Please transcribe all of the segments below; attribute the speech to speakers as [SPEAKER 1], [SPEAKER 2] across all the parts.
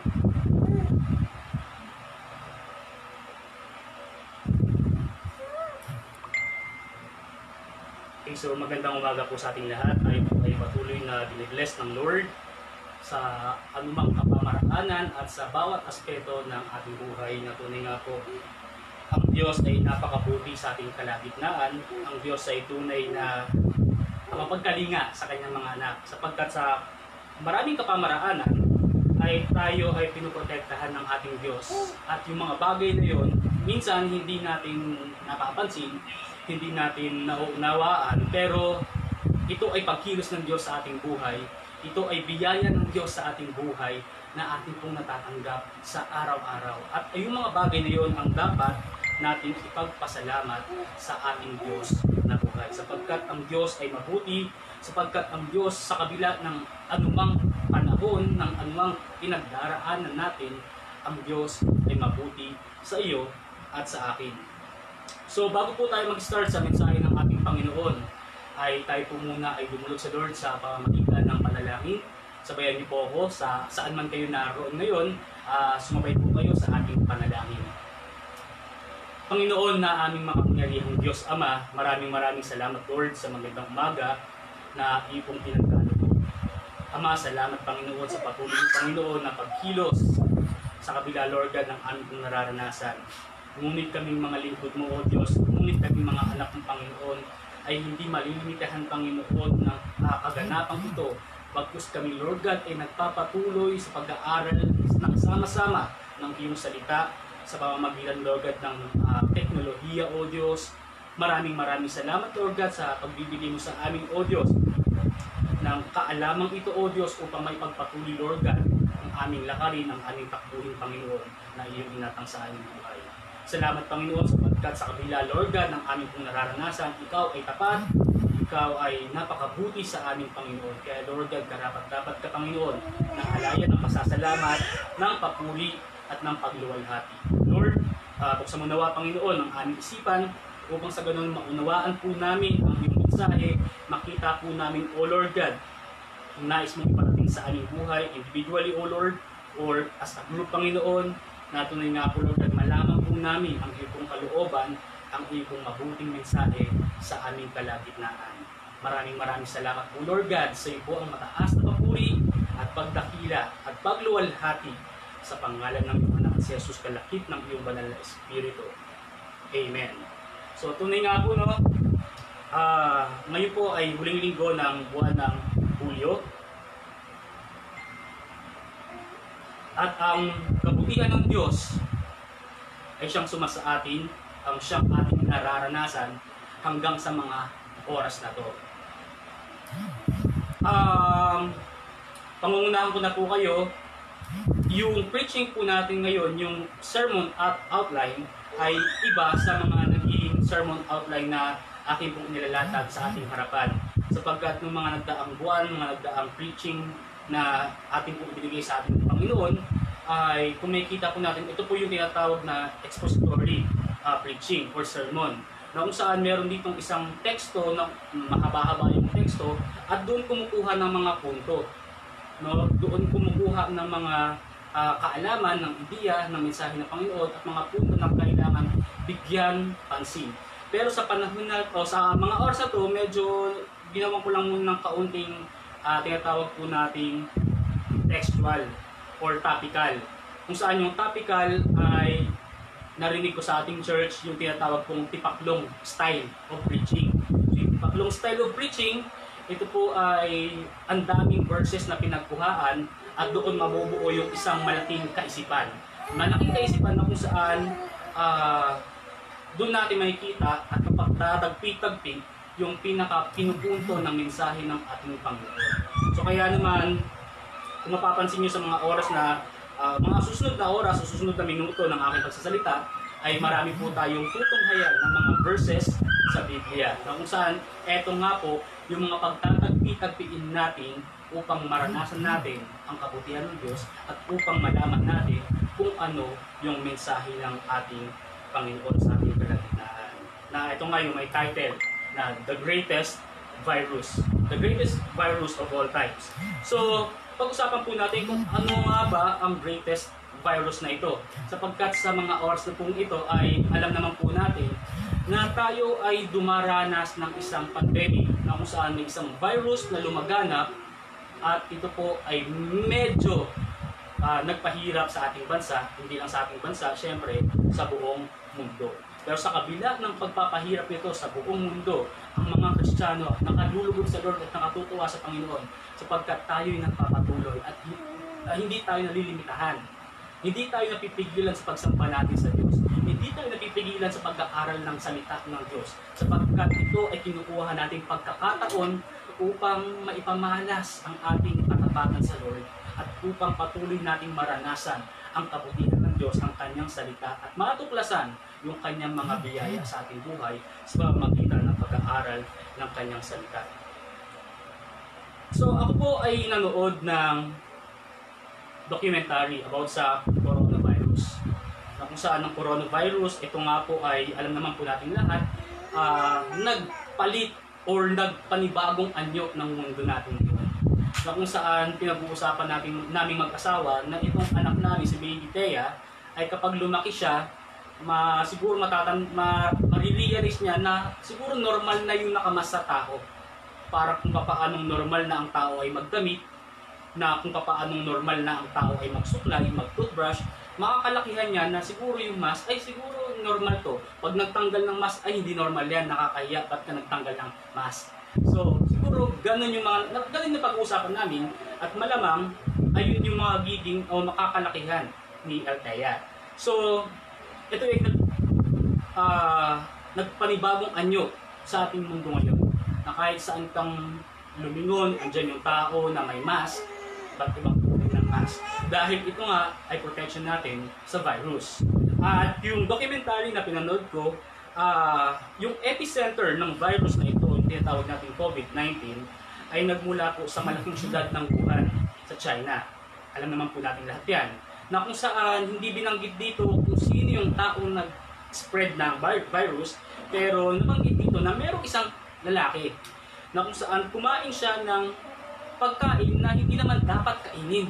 [SPEAKER 1] Okay, so magandang umaga po sa ating lahat. Tayo po ay patuloy na binibless ng Lord sa anumang kapamaraanan at sa bawat aspeto ng ating buhay na tunay nga po ang Diyos ay napakabuti sa ating kalagitnaan. Ang Diyos ay tunay na mapagkalinga sa kanyang mga anak sapagkat sa maraming kapamaraanan ay tayo ay pinoprotektahan ng ating Diyos at yung mga bagay na yon minsan hindi natin napapansin, hindi natin nauunawaan, pero ito ay pagkilos ng Diyos sa ating buhay. Ito ay biyaya ng Diyos sa ating buhay na ating pong natatanggap sa araw-araw. At yung mga bagay na yon ang dapat natin ipagpasalamat sa ating Diyos na buhay. Sapagkat ang Diyos ay mabuti, sapagkat ang Diyos sa kabila ng anumang panahon, ng anumang pinagdaraanan natin, ang Diyos ay mabuti sa iyo at sa akin. So bago po tayo mag-start sa mensahe ng ating Panginoon, ay tayo po muna ay dumulog sa Lord sa pamamagitan ng panalangin. Sabayan niyo po ako saan man kayo naroon ngayon, sumabay po kayo sa ating panalangin. Panginoon na aming makapangyarihang Diyos Ama, maraming salamat Lord sa magandang umaga na iyong pinagkaloob po. Ama, salamat Panginoon sa patuloy Panginoon na pagkilos sa kabila Lord God ng aming nararanasan. Ngunit kaming mga lingkod mo, O Diyos, ngunit kaming mga anak ng Panginoon, ay hindi malilimitahan, Panginoon, ng kaganapang ito. Bagkus kami, Lord God, ay nagpapatuloy sa pag-aaral ng sama-sama ng iyong salita sa pamamagitan, Lord God, ng teknolohiya, O Diyos. Maraming salamat, Lord God, sa pagbibigay mo sa aming, O Diyos, ng kaalamang ito, O Diyos, upang may pagpatuloy, Lord God, ang aming lakarin, ang aming takbuhin, Panginoon, na iyong inatang sa aming buhay. Salamat Panginoon sapagkat sa kabila Lord God ng aming pong nararanasan, Ikaw ay tapat, Ikaw ay napakabuti sa aming Panginoon. Kaya Lord God, karapat-dapat ka Panginoon na halayan ng pasasalamat, ng papuri at ng pagluwalhati. Lord, buksan mo nawa Panginoon ang aming isipan upang sa ganun maunawaan po namin ang iyong mensahe, makita po namin, O Lord God, ang nais mong iparating sa aming buhay, individually O Lord, or as a group Panginoon, na tunay nga po Lord God, malaman po namin ang iyong kalooban, ang iyong mabuting mensahe sa aming kalagitnaan. Maraming salamat po Lord God sa iyo po ang mataas na papuri at pagdakila at pagluwalhati sa pangalan ng iyong anak si Jesus, kalakip ng iyong banal na Espiritu. Amen. So tunay nga po no, ngayon po ay huling linggo ng buwan ng Hulyo. At ang kabutihan ng Diyos ay siyang sumasa atin, ang siyang ating nararanasan hanggang sa mga oras na to. Pangungunahan ko na po kayo, yung preaching po natin ngayon, yung sermon at outline ay iba sa mga naging sermon outline na aking pong nilalatag sa ating harapan. Sapagkat ng mga nagdaang buwan, mga nagdaang preaching na ating po ibinigay sa ating Panginoon, ay kung makikita po natin, ito po yung tinatawag na expository preaching or sermon, na kung saan meron ditong isang teksto na mahaba-haba yung teksto at doon kumukuha ng mga punto, no? Doon kumukuha ng mga kaalaman, ng ideya, ng mensahe ng Panginoon at mga punto na kailangan bigyan pansin. Pero sa panahon na o sa mga oras na to, medyo ginawa ko lang muna ng kaunting tinatawag po nating textual or topical. Kung saan yung topical ay narinig ko sa ating church yung tinatawag pong tipaklong style of preaching. So, yung tipaklong style of preaching, ito po ay ang daming verses na pinagkuhaan at doon mabubuo yung isang malaking kaisipan. Malaking kaisipan na kung saan doon natin makikita at kapagtatagpi-tagpi yung pinaka-pinupunto ng mensahe ng ating Panginoon. So kaya naman, kung mapapansin nyo sa mga oras na, mga susunod na oras, susunod na minuto ng aking pagsasalita, ay marami po tayong tutunghayan ng mga verses sa Biblia. Na kung saan, eto nga po, yung mga pagtatagpi-tagpiin natin upang maranasan natin ang kabutihan ng Diyos at upang malaman natin kung ano yung mensahe ng ating Panginoon sa ating kalagitnaan. Na ito nga yung may title na The Greatest Virus of All Times. So, pag-usapan po natin kung ano nga ba ang greatest virus na ito. Sapagkat sa mga oras na pong ito ay alam naman po natin na tayo ay dumaranas ng isang pandemic na kung saan may isang virus na lumaganap at ito po ay medyo nagpahirap sa ating bansa, hindi lang sa ating bansa, syempre sa buong mundo. Pero sa kabila ng pagpapahirap nito sa buong mundo, ang mga Kristiyano nakalulugod sa Lord at nakatutuwa sa Panginoon sapagkat tayo'y nagpapatuloy at hindi tayo nalilimitahan. Hindi tayo napipigilan sa pagsamba natin sa Diyos. Hindi tayo napipigilan sa pag-aaral ng salita ng Diyos sapagkat ito ay kinukuha nating pagkakataon upang maipamalas ang ating katapatan sa Lord at upang patuloy nating maranasan ang kabutihan ng Diyos, ang kanyang salita at matuklasan yung kanyang mga biyaya sa ating buhay sa pamamagitan ng pag-aaral ng kanyang salita. So ako po ay nanood ng documentary about sa coronavirus. Na kung saan ang coronavirus, ito nga po ay alam naman po natin lahat, nagpalit or nagpanibagong anyo ng mundo natin ngayon. Na kung saan pinag-uusapan naming mag-asawa na itong anak namin, si Baby Thea, ay kapag lumaki siya, siguro marirealize niya na siguro normal na yung nakamas sa tao. Para kung papaanong normal na ang tao ay magdamit, na kung papaanong normal na ang tao ay magsuklay, mag-toothbrush, makakalakihan niya na siguro yung mask ay siguro normal to. Pag nagtanggal ng mask ay hindi normal yan, nakakahiya, ba't ka nagtanggal ng mask? So, siguro ganun na pag-uusapan namin at malamang ayun yung mga giging o makakalakihan ni Althea. So, ito ay nagpanibagong anyo sa ating mundo ngayon. Na kahit saan kang lumingon, andyan yung tao na may mask, ba't ibang kulay ng mask? Dahil ito nga ay protection natin sa virus. At yung documentary na pinanood ko, yung epicenter ng virus na ito, yung tinatawag natin COVID-19, ay nagmula po sa malaking syudad ng Wuhan sa China. Alam naman po natin lahat yan. Na kung saan hindi binanggit dito kung sino yung taong nag-spread ng virus, pero nabanggit dito na merong isang lalaki na kung saan kumain siya ng pagkain na hindi naman dapat kainin.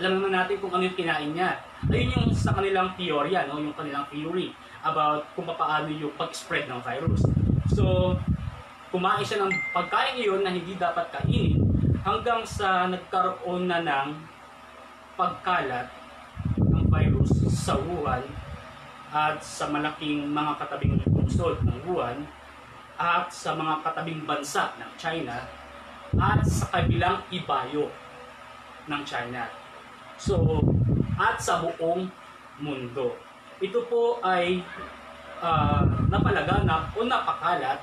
[SPEAKER 1] Alam naman natin kung ano yung kinain niya. Ayun yung sa kanilang teorya, no? Yung kanilang theory about kung paano yung pag-spread ng virus. So, kumain siya ng pagkain iyon na hindi dapat kainin hanggang sa nagkaroon na ng pagkalat ng virus sa Wuhan at sa malaking mga katabing lungsod ng Wuhan at sa mga katabing bansa ng China at sa kabilang ibayo ng China. So, at sa buong mundo. Ito po ay napalaganap o napakalat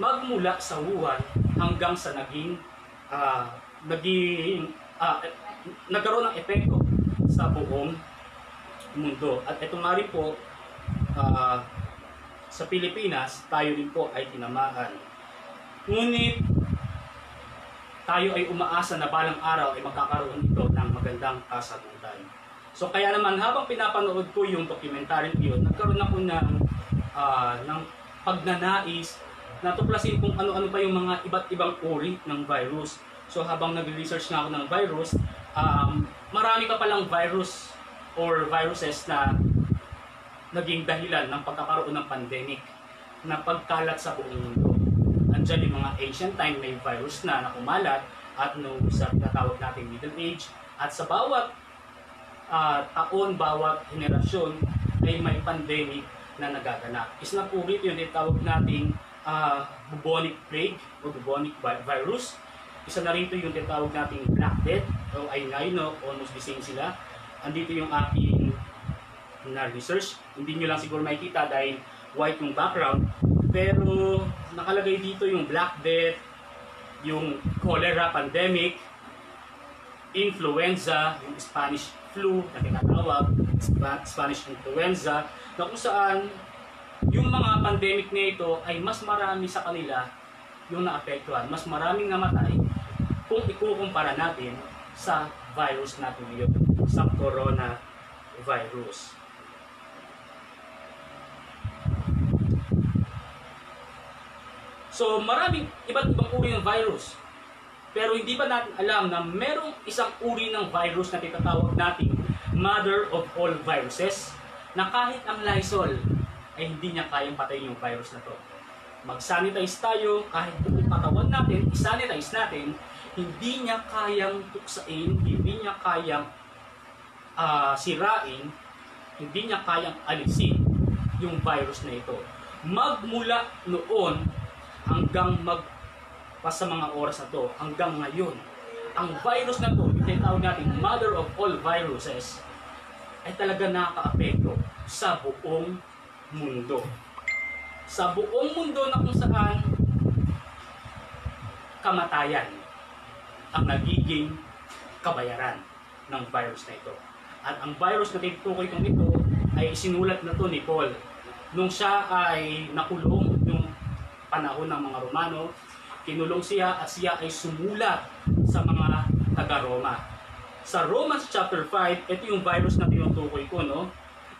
[SPEAKER 1] magmula sa Wuhan hanggang sa nagkaroon ng epekto sa buong mundo. At ito nga rin po, sa Pilipinas, tayo rin po ay tinamaan. Ngunit, tayo ay umaasa na balang araw ay magkakaroon ito ng magandang kasagutan. So kaya naman habang pinapanood ko yung documentary yun, nagkaroon ako ng pagnanais na tuklasin kung ano-ano pa yung mga iba't ibang uri ng virus. So habang nag-research na ako ng virus, marami pa palang virus or viruses na naging dahilan ng pagkakaroon ng pandemic na pagkalat sa buong mundo. Andiyan yung mga ancient time may virus na kumalat at sa tinatawag natin Middle Age at sa bawat taon, bawat henerasyon ay may pandemic na nagaganap. Isang uri yung tinatawag nating bubonic plague o bubonic virus. Isa na rin ito yung tinatawag nating Black Death o ay ngayon, almost the same sila. Andito yung aking na research. Hindi nyo lang siguro makikita dahil white yung background. Pero nakalagay dito yung Black Death, yung cholera pandemic, influenza, yung Spanish flu na tinatawag, Spanish influenza, na kung saan yung mga pandemic na ito ay mas marami sa kanila yung naapektuhan. Mas maraming namatay kung ikukumpara natin sa virus natin ngayon, sa coronavirus. So maraming iba't ibang uri ng virus. Pero hindi pa natin alam na merong isang uri ng virus na tinatawag nating mother of all viruses, na kahit ang Lysol ay hindi niya kayang patayin yung virus na to. Mag-sanitize tayo, kahit buong katawan natin, isanitize natin, hindi niya kayang tuksain, hindi niya kayang sirain, hindi niya kayang alisin yung virus na ito. Magmula noon hanggang sa mga oras na to, hanggang ngayon, ang virus na to, yung tinatawag natin mother of all viruses, ay talaga nakaka-apekto sa buong mundo. Sa buong mundo na kung saan kamatayan ang nagiging kabayaran ng virus na ito. At ang virus na tinutukoy kong ito ay sinulat na to ni Paul nung siya ay nakulong yung panahon ng mga Romano. Kinulong siya at siya ay sumulat sa mga taga-Roma. Sa Romans chapter 5, ito yung virus na tinutukoy ko, no?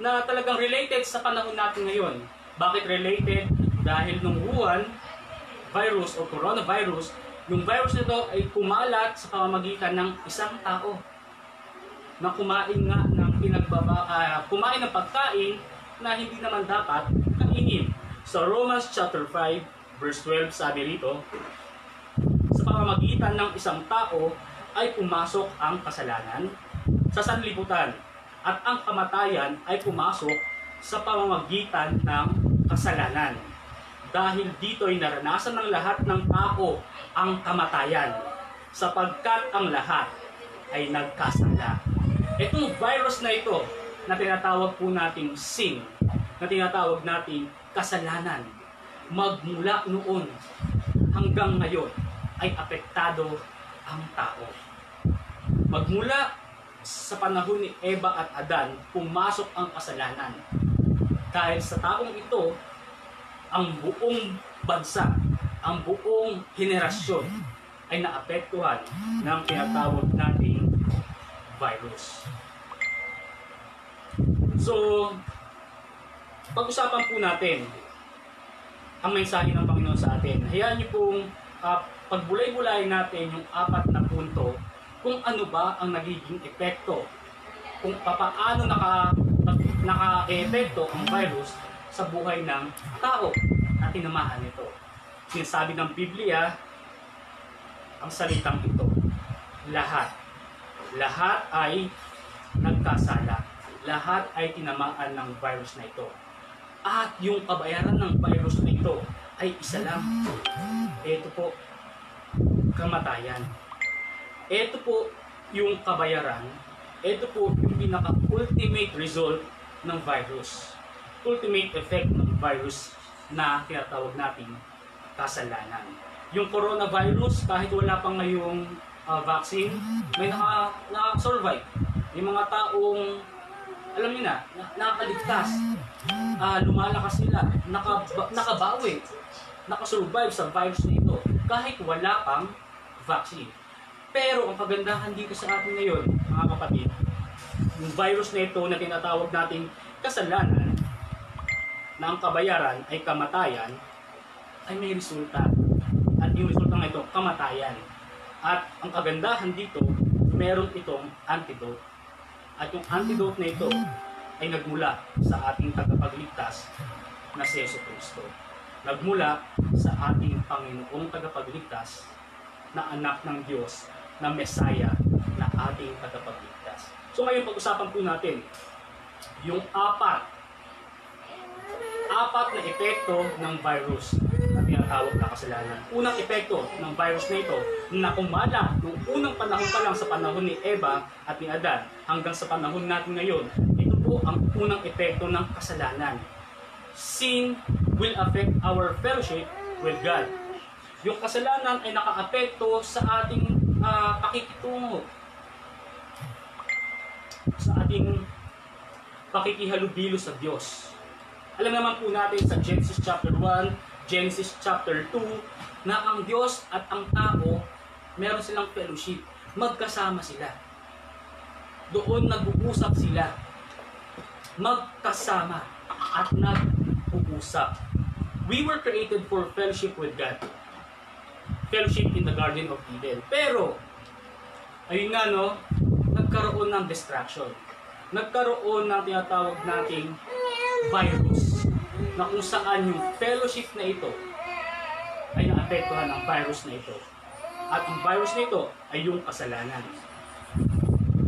[SPEAKER 1] Na talagang related sa panahon natin ngayon. Bakit related? Dahil nung Wuhan virus o coronavirus, yung virus nito ay kumalat sa pamamagitan ng isang tao na kumain nga ng kumain ng pagkain na hindi naman dapat kainin. Sa Romans chapter 5 verse 12 sabi rito, sa pamamagitan ng isang tao ay pumasok ang kasalanan sa sanlibutan, at ang kamatayan ay pumasok sa pamamagitan ng kasalanan. Dahil dito ay naranasan ng lahat ng tao ang kamatayan, sapagkat ang lahat ay nagkasala. Itong virus na ito na tinatawag po nating sin, na tinatawag nating kasalanan, magmula noon hanggang ngayon ay apektado ang tao. Magmula sa panahon ni Eva at Adan, pumasok ang kasalanan. Dahil sa taong ito, ang buong bansa, ang buong henerasyon ay naapektuhan ng tinatawag nating virus. So, pag-usapan po natin ang mensahe ng Panginoon sa atin. Hayaan niyo pong pagbulay-bulayin natin yung 4 na punto kung ano ba ang nagiging epekto, kung paano naka-epekto ang virus sa buhay ng tao na tinamaan nito. Sinasabi ng Biblia, ang salitang ito, lahat. Lahat ay nagkasala. Lahat ay tinamaan ng virus na ito. At yung kabayaran ng virus na ito ay isa lang. Ito po, kamatayan. Ito po yung kabayaran. Ito po yung pinaka-ultimate result ng virus. Ultimate effect ng virus na tinatawag natin kasalanan. Yung coronavirus, kahit wala pang ngayong vaccine, may naka-survive. Yung mga taong, alam niyo na, nakakaligtas, lumalakas sila, nakabawi, nakasurvive sa virus na ito, kahit wala pang vaccine. Pero ang kagandahan dito sa atin ngayon, mga kapatid, yung virus na ito na tinatawag nating kasalanan, na ang kabayaran ay kamatayan, ay may resulta. At yung resulta ng ito, kamatayan. At ang kagandahan dito, meron itong antidote. At yung antidote na ito ay nagmula sa ating tagapagligtas na si Jesucristo. Nagmula sa ating Panginoong tagapagligtas na anak ng Diyos, na Mesaya, na ating tagapagligtas. So ngayon pag-usapan po natin yung apat na epekto ng virus na tinatawag na kasalanan. Unang epekto ng virus na ito na kumala nung unang panahon pa lang sa panahon ni Eva at ni Adan hanggang sa panahon natin ngayon. Ito po ang unang epekto ng kasalanan. Sin will affect our fellowship with God. Yung kasalanan ay nakaapekto sa ating pakikitungo, sa ating pakikihalubilo sa Diyos. Alam naman po natin sa Genesis chapter 1, Genesis chapter 2, na ang Diyos at ang tao, meron silang fellowship. Magkasama sila. Doon nag-uusap sila. Magkasama at nag-uusap. We were created for fellowship with God. fellowship in the Garden of Eden. Pero, ayun nga no, nagkaroon ng distraction. Nagkaroon ng tinatawag nating virus na kung saan yung fellowship na ito ay naapektuhan ng virus na ito. At ang virus na ito ay yung kasalanan.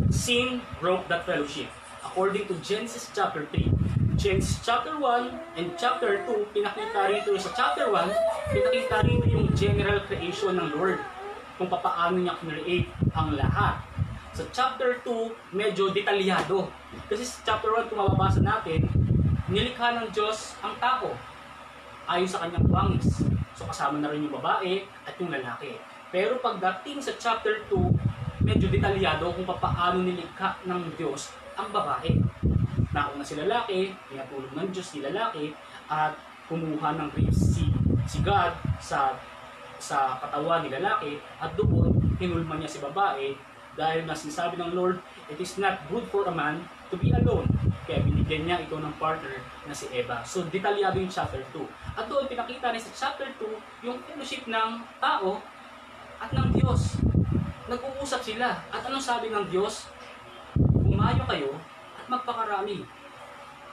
[SPEAKER 1] Sin broke that fellowship. According to Genesis chapter 3. Genesis chapter 1 and chapter 2, pinakita rito sa chapter 1, pinakita rito yung general creation ng Lord. Kung paano niya create ang lahat. Sa chapter 2, medyo detalyado. Kasi sa chapter 1, kung mababasa natin, nilikha ng Diyos ang tao ayon sa kanyang bangis. So kasama na rin yung babae at yung lalaki. Pero pagdating sa chapter 2, medyo detalyado kung paano nilikha ng Diyos ang babae. Nauna si lalaki, pinatulog ng Diyos si lalaki, at kumuha ng ribs si God sa katawan ni lalaki, at doon hinulma niya si babae dahil na sinasabi ng Lord, it is not good for a man to be alone. Kaya binigyan niya ito ng partner na si Eva. So detalyado yung chapter 2. At doon pinakita niya sa chapter 2 yung fellowship ng tao at ng Diyos. Nag-uusap sila. At anong sabi ng Diyos? Umayo kayo at magpakarami.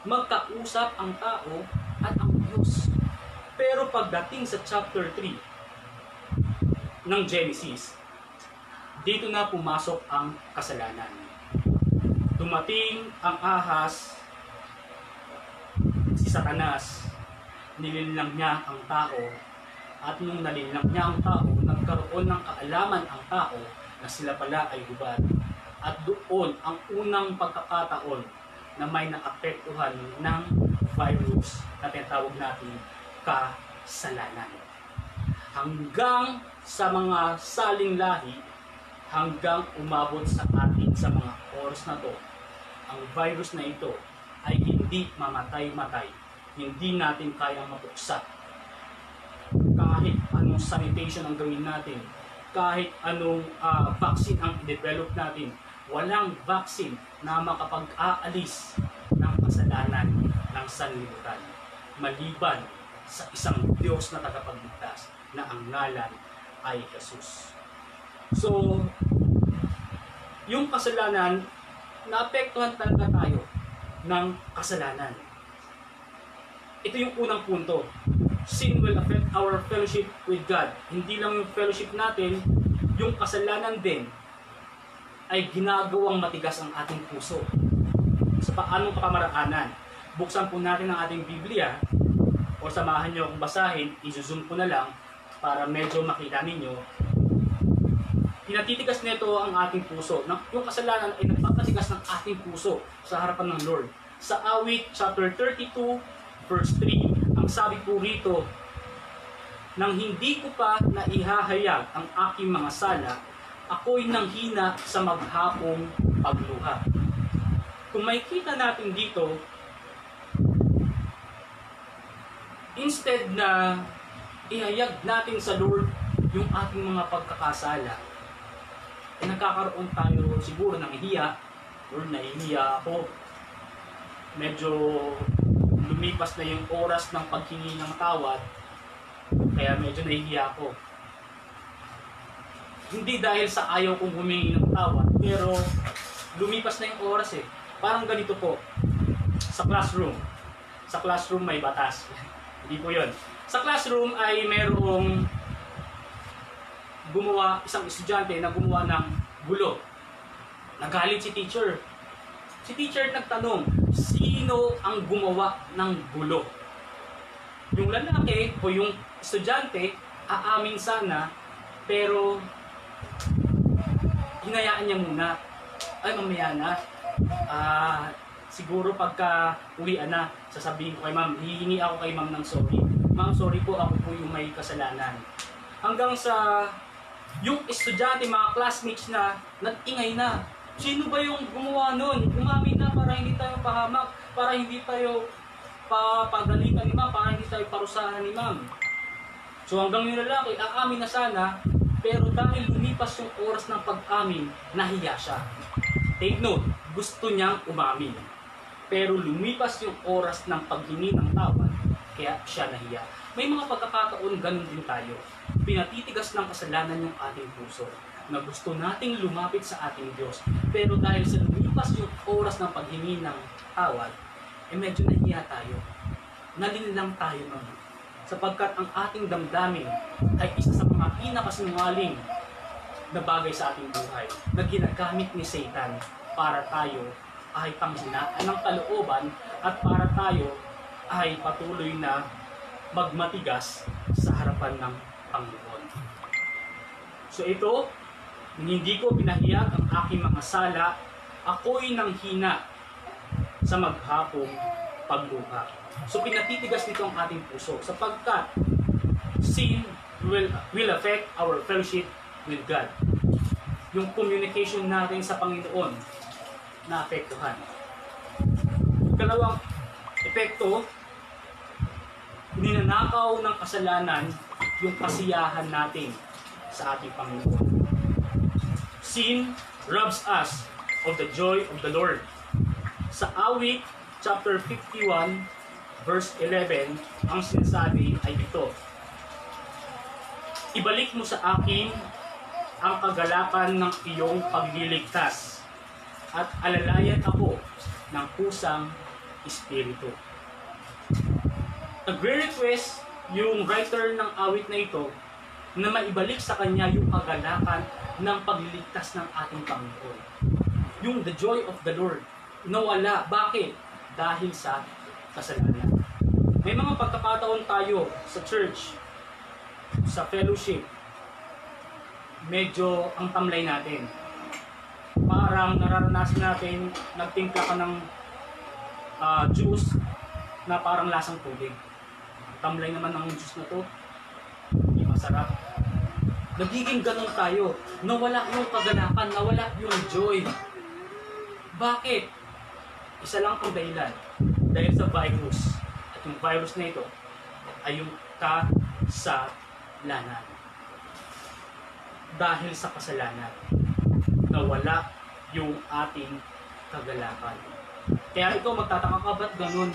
[SPEAKER 1] Magkausap ang tao at ang Diyos. Pero pagdating sa chapter 3 ng Genesis, dito na pumasok ang kasalanan. Dumating ang ahas, si Satanas, nilinlang niya ang tao, at nung nalinlang niya ang tao, nagkaroon ng kaalaman ang tao na sila pala ay hubad. At doon ang unang pagkakataon na may naapektuhan ng virus na tinatawag natin kasalanan. Hanggang sa mga saling lahi, hanggang umabot sa atin sa mga oras na to, ang virus na ito ay hindi mamatay-matay. Hindi natin kayang mapuksa. Kahit anong sanitation ang gawin natin, kahit anong vaccine ang develop natin, walang vaccine na makapag-aalis ng kasalanan ng sanlibutan. Maliban sa isang Diyos na tagapagligtas na ang ngalan ay Jesus. So, yung kasalanan, naapektuhan talaga tayo ng kasalanan. Ito yung unang punto. Sin will affect our fellowship with God. Hindi lang yung fellowship natin, yung kasalanan din ay ginagawang matigas ang ating puso. Sa paanong pakamaraanan? Buksan po natin ang ating Biblia o samahan nyo akong basahin, i-zoom ko na lang para medyo makita ninyo. Pinatitigas nito ang ating puso. Yung kasalanan ay nagpapatigas ng ating puso sa harapan ng Lord. Sa Awit chapter 32 verse 3, ang sabi po rito, nang hindi ko pa naihahayag ang aking mga sala, ako'y nanghina sa maghapong pagluha. Kung makikita natin dito, instead na ihayag natin sa Lord yung ating mga pagkakasala, nagkakaroon tayo siguro ng hiya. Lord, nahihiya ako. Medyo lumipas na yung oras ng paghingi ng tawad, kaya medyo nahihiya ako. Hindi dahil sa ayaw kong humingi ng tawad, pero lumipas na yung oras eh. Parang ganito po, sa classroom. Sa classroom may batas. Hindi po yun. Sa classroom ay merong isang estudyante na gumawa ng gulo. Nagalit si teacher. Si teacher nagtanong, sino ang gumawa ng gulo? Yung lalaki o yung estudyante, aamin sana, pero hinayaan niya muna. Ay, mamaya na. Siguro pagka uwian na, sasabihin ko kay ma'am, hihingi ako kay ma'am ng sorry. Ma'am, sorry po, ako po yung may kasalanan. Hanggang sa yung estudyante, mga classmates na nag-ingay na. Sino ba yung gumawa nun? Umamin na para hindi tayo pahamak, para hindi tayo papagalitan ni ma'am, para hindi tayo parusahan ni ma'am. So hanggang yung lalaki, aamin na sana, pero dahil lumipas yung oras ng pag-amin, nahiya siya. Take note, gusto niyang umamin. Pero lumipas yung oras ng paghingi ng tawad, kaya siya nahiya. May mga pagkakataon, ganun din tayo. pinatitigas ng kasalanan yung ating puso na gusto nating lumapit sa ating Diyos. Pero dahil sa lumipas yung oras ng paghingi ng tawad, medyo nahiya tayo. Nalinlang tayo nun. Sapagkat ang ating damdamin ay isa sa mga pinakasinungaling na bagay sa ating buhay na ginagamit ni Satan para tayo ay panghinaan ng kalooban at para tayo ay patuloy na magmatigas sa harapan ng Panginoon. So ito, hindi ko pinahiyag ang aking mga sala, ako'y nanghina sa maghapong pagluha. So pinatitigas nito ang ating puso sapagkat sin will affect our fellowship with God. Yung communication natin sa Panginoon na apektuhan. Ikalawang epekto, ninanakaw ng kasalanan yung kasiyahan natin sa ating Panginoon. Sin robs us of the joy of the Lord. Sa Awit, chapter 51, verse 11, ang sinasabi ay ito: ibalik mo sa akin ang kagalakan ng iyong pagliligtas at alalayan ako ng kusang espiritu. Nagre-request yung writer ng awit na ito na maibalik sa kanya yung kagalakan ng pagliligtas ng ating Panginoon. Yung the joy of the Lord, nawala. Bakit? Dahil sa kasalanan. May mga pagkakataon tayo sa church, sa fellowship, medyo ang tamlay natin. Parang nararanasan natin, nagtimpla ka ng juice na parang lasang tubig. Tamlay naman ng juice na to, hindi masarap. Nagiging ganun tayo. Nawala yung kaganapan, nawala yung joy. Bakit? Isa lang ang dahilan. Dahil sa virus. At yung virus na ito ay yung kasalanan. Dahil sa kasalanan, nawala yung ating kagalakan. Kaya ikaw magtataka ka, ba't ganun?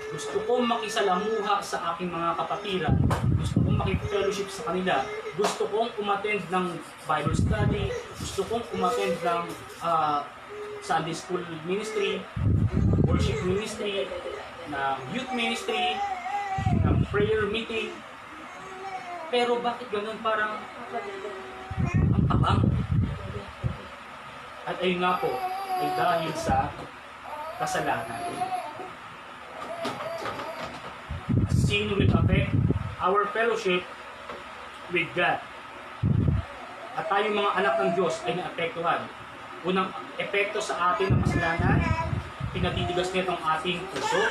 [SPEAKER 1] Gusto kong makisalamuha sa aking mga kapatiran. Gusto kong makipag-fellowship sa kanila. Gusto kong umattend ng Bible study. Gusto kong umattend ng Sunday school ministry, worship ministry, ng youth ministry, ng prayer meeting. Pero bakit ganun? Parang ang tabang. At ayun nga po, ay dahil sa kasalanan. Sin will affect our fellowship with God. At tayong mga anak ng Diyos ay naapektuhan. Unang epekto sa atin ng kasalanan, pinatitigas nito ang ating puso.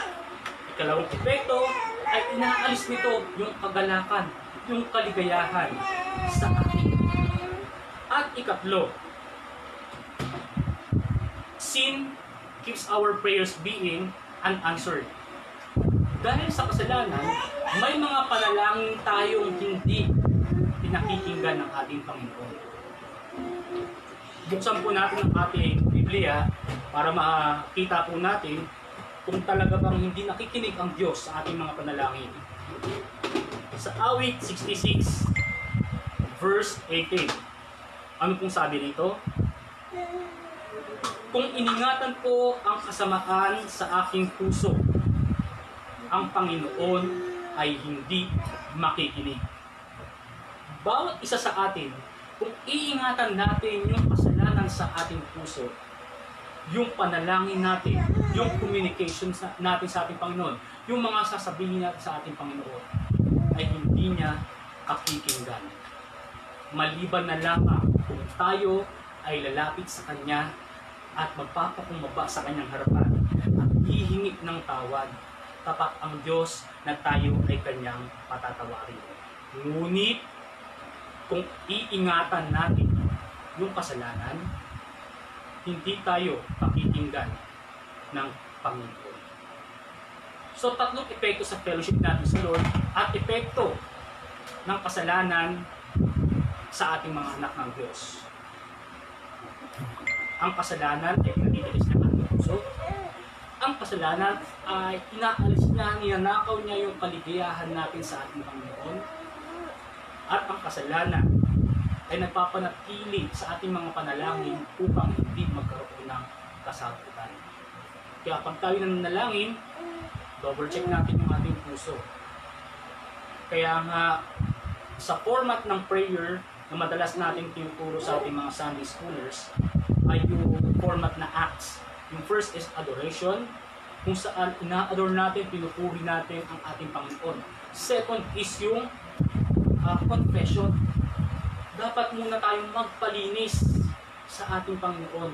[SPEAKER 1] Ikalawang epekto ay inaalis nito yung kagalakan, yung kaligayahan sa atin. At ikatlo, sin keeps our prayers being unanswered. Dahil sa kasalanan, may mga panalangin tayong hindi pinakikinggan ng ating Panginoon. Buksan po natin ang ating Biblia para makita po natin kung talaga bang hindi nakikinig ang Diyos sa ating mga panalangin. Sa Awit 66, verse 18, ano pong sabi dito? Kung iningatan ko ang kasamaan sa aking puso, ang Panginoon ay hindi makikinig. Bawat isa sa atin, kung iingatan natin yung kasalanan sa ating puso, yung panalangin natin, yung communication natin sa ating Panginoon, yung mga sasabihin natin sa ating Panginoon, ay hindi niya kakikinggan. Maliban na lamang kung tayo ay lalapit sa Kanya at magpapakumbaba sa Kanyang harapan at hihingi ng tawad, tapat ang Diyos na tayo ay Kanyang patatawarin. Ngunit, kung iingatan natin yung kasalanan, hindi tayo pakikinggan ng Panginoon. So, tatlong epekto sa fellowship natin sa Lord at epekto ng kasalanan sa ating mga anak ng Diyos. Ang kasalanan ay pinatitigas ng ating puso. Ang kasalanan ay inaalis niya, ninanakaw niya yung kaligayahan natin sa ating Panginoon. at ang kasalanan ay nagpapanatili sa ating mga panalangin upang hindi magkaroon ng kasagutan. Kaya pag tayo nanalangin, double check natin yung ating puso. Kaya nga, sa format ng prayer na madalas natin tinuturo sa ating mga Sunday schoolers ay yung format na acts. Yung first is adoration, kung saan ina-adore natin, pinupuri natin ang ating Panginoon. Second is yung confession. Dapat muna tayong magpalinis sa ating Panginoon.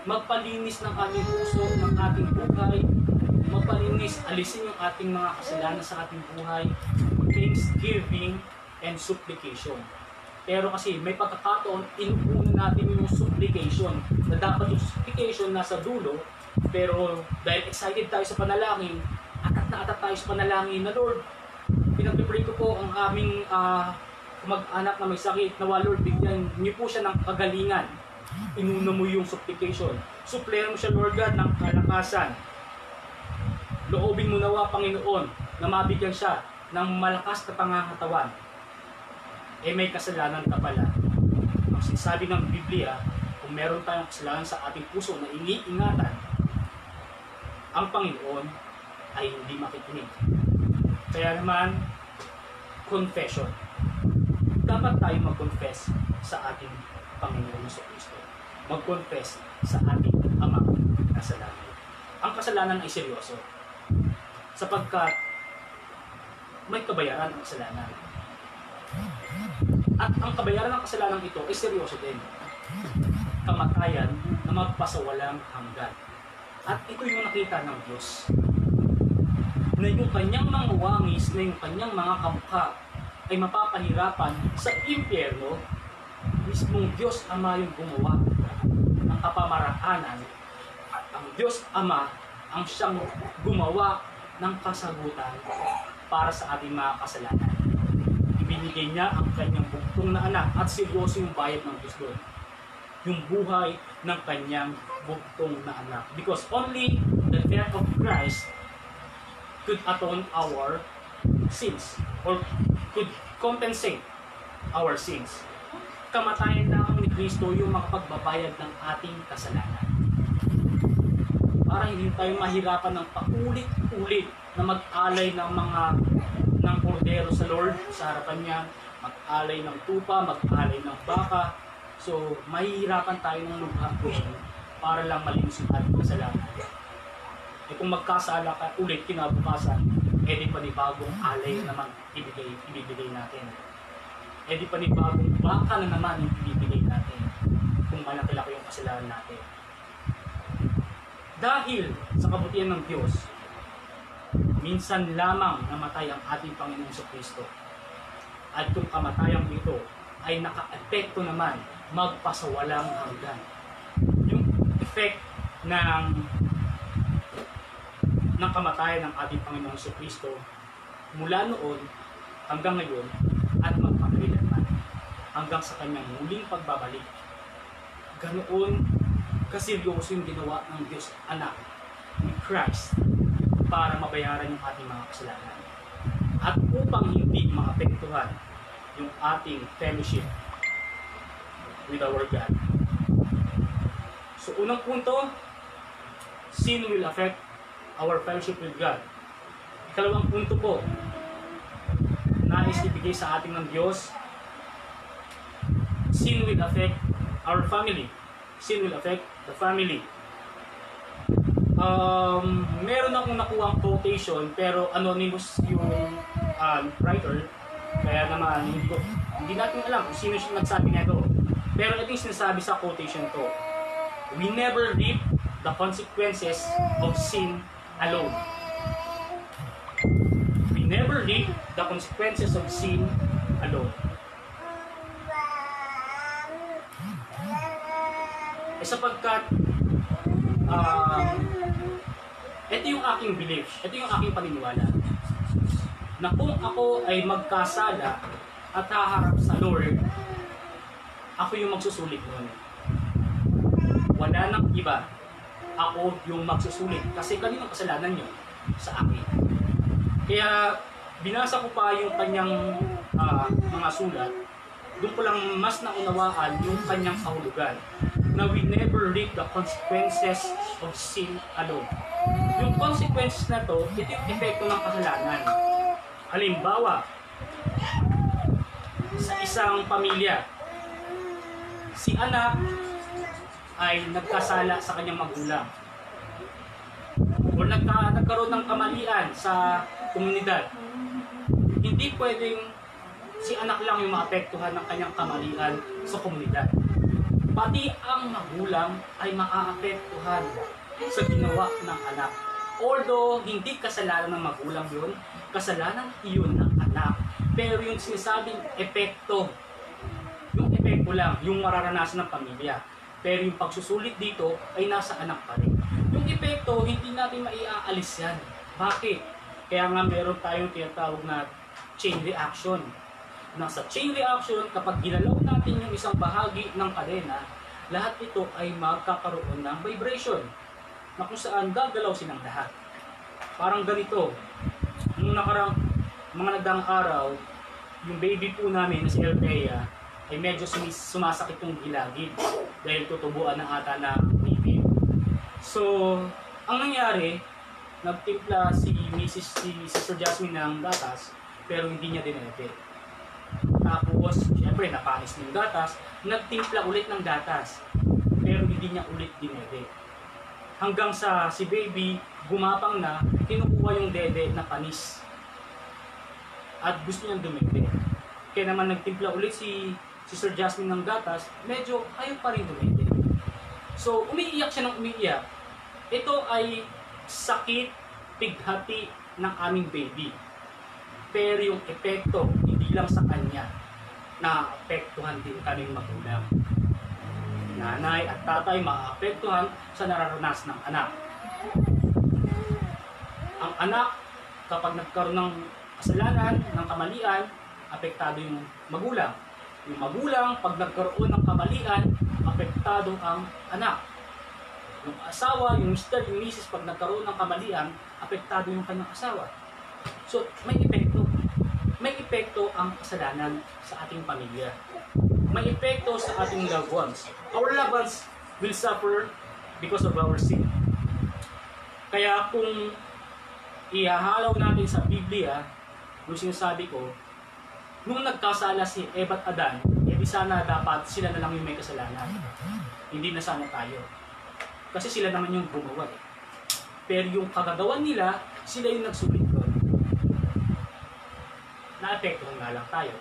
[SPEAKER 1] Magpalinis ng ating puso, ng ating buhay. Magpalinis, alisin yung ating mga kasalanan sa ating buhay. Thanksgiving and supplication. Pero kasi may pagkakataon, inuuna natin yung supplication. Na dapat yung supplication nasa dulo, pero dahil excited tayo sa panalangin, atat tayo sa panalangin na Lord, pinag-pray ko po ang aming mag-anak na may sakit, nawa Lord, bigyan niyo po siya ng kagalingan. Inuna mo yung supplication. Supplier mo siya, Lord God, ng kalakasan. Loobin mo nawa, Panginoon, na mabigyan siya ng malakas na pangangatawan. Eh may kasalanan ka pala. Ang sinasabi ng Biblia, kung meron tayong kasalanan sa ating puso na iniingatan, ang Panginoon ay hindi makikinig. Kaya naman, confession. Dapat tayo mag-confess sa ating Panginoon sa Kristo. Mag-confess sa ating amang kasalanan. Ang kasalanan ay seryoso. Sapagkat may kabayaran ang kasalanan. At ang kabayaran ng kasalanan ito ay seryoso din. Kamatayan na magpasawalang hanggan. At ito yung nakita ng Diyos. Na yung kanyang mga wangis, na yung kanyang mga kamukha ay mapapahirapan sa impyerno, mismong Diyos Ama yung gumawa ng kapamaraanan at ang Diyos Ama ang siyang gumawa ng kasagutan para sa ating mga kasalanan. Ibinigay niya ang kanyang bugtong na anak at seryoso yung bayad ng Diyos doon. Yung buhay ng kanyang bugtong na anak. Because only the death of Christ could atone our sins or could compensate our sins. Kamatayan lang ni Kristo yung makapagbabayad ng ating kasalanan. Para hindi tayo mahirapan ng paulit-ulit na mag-alay ng kordero sa Lord sa harapan niya, mag-alay ng tupa, mag-alay ng baka. So, mahihirapan tayo ng lughapin para lang malinis yung ating kasalanan. Eh kung magkasala ka ulit kinabukasan, eh di panibagong alay naman ibibigay natin. Eh di panibagong baka na naman yung ibibigay natin kung malaki-laki yung kasalanan natin. Dahil sa kabutihan ng Diyos, minsan lamang namatay ang ating Panginoon sa Kristo. At kung kamatayang ito ay naka-epekto naman magpasawalang hanggan. Yung effect ng kamatayan ng ating Panginoon sa Kristo mula noon hanggang ngayon at magpakailanman hanggang sa kanyang muling pagbabalik. Ganoon kaseryoso yung ginawa ng Diyos Anak ni Christ para mabayaran yung ating mga kasalanan at upang hindi maapektuhan yung ating fellowship with our God. So unang punto, sin will affect our fellowship with God. Ikalawang punto po, nais ibigay sa ating ng Diyos, sin will affect our family. Sin will affect the family. Meron akong nakuha ang quotation pero anonymous yung writer, kaya naman hindi natin alam kung sino siya nagsabi nito. Pero ito yung sinasabi sa quotation to: we never reap the consequences of sin alone. We never reap the consequences of sin alone. Sapagkat ito yung aking belief, ito yung aking paniniwala, na kung ako ay magkasala at haharap sa Lord, ako yung magsusulit nun. Wala nang iba, ako yung magsusulit kasi kaninong kasalanan nyo sa akin. Kaya binasa ko pa yung kanyang mga sulat, doon ko lang mas naunawaan yung kanyang kahulugan na we never reap the consequences of sin alone. Yung consequences na to, ito yung epekto ng kasalanan. Halimbawa, sa isang pamilya, si anak ay nagkasala sa kanyang magulang o nagkaroon ng kamalian sa komunidad. Hindi pwedeng si anak lang yung maapektuhan ng kanyang kamalian sa komunidad. Pati ang magulang ay maaapektuhan sa ginawa ng anak. Although hindi kasalanan ng magulang yun, kasalanan iyon ng anak. Pero yung sinasabing epekto, yung epekto lang, yung mararanasan ng pamilya. Pero yung pagsusulit dito ay nasa anak pa rin. Yung epekto, hindi natin maiaalis yan. Bakit? Kaya nga meron tayong tinatawag na chain reaction. Nasa chain reaction, kapag ginalaw natin yung isang bahagi ng kadena, lahat ito ay magkakaroon ng vibration na kung saan gagalaw silang lahat. Parang ganito, nung nakarang mga nagdaang araw, yung baby po namin na si Elpea ay medyo sumasakit yung gilagid dahil tutubuan ng ata na baby. So, ang nangyari, nagtimpla si Sister Jasmine ng gatas pero hindi niya dinete. Tapos, syempre, napanis ng gatas, nagtimpla ulit ng gatas pero hindi niya ulit dinete. Hanggang sa si baby gumapang na, kinukuha yung dede na panis at gusto niyang dumete. Kaya naman nagtimpla ulit si Sister Jasmine ng gatas, medyo ayaw pa rin dumete. So, umiiyak siya ng umiiyak. Ito ay sakit, pighati ng aming baby. Pero yung epekto, hindi lang sa kanya, naapektuhan din kaming magulang. Nanay at tatay maapektuhan sa nararanasan ng anak. Ang anak, kapag nagkaroon ng kasalanan, ng kamalian, apektado yung magulang. Yung magulang, pag nagkaroon ng kamalian, apektado ang anak. Yung asawa, yung mister, yung misis, pag nagkaroon ng kamalian, apektado yung kanyang asawa. So, may epekto. May epekto ang kasalanan sa ating pamilya. May epekto sa ating loved ones. Our loved ones will suffer because of our sin. Kaya kung ihahalaw natin sa Biblia, yung sinasabi ko, nung nagkasala si Eva at Adan, di sana dapat sila na lang yung may kasalanan. Hindi na sana tayo. Kasi sila naman yung gumawa. Pero yung kagagawan nila, sila yung nagsulit doon. Naapektuhan nga lang tayo.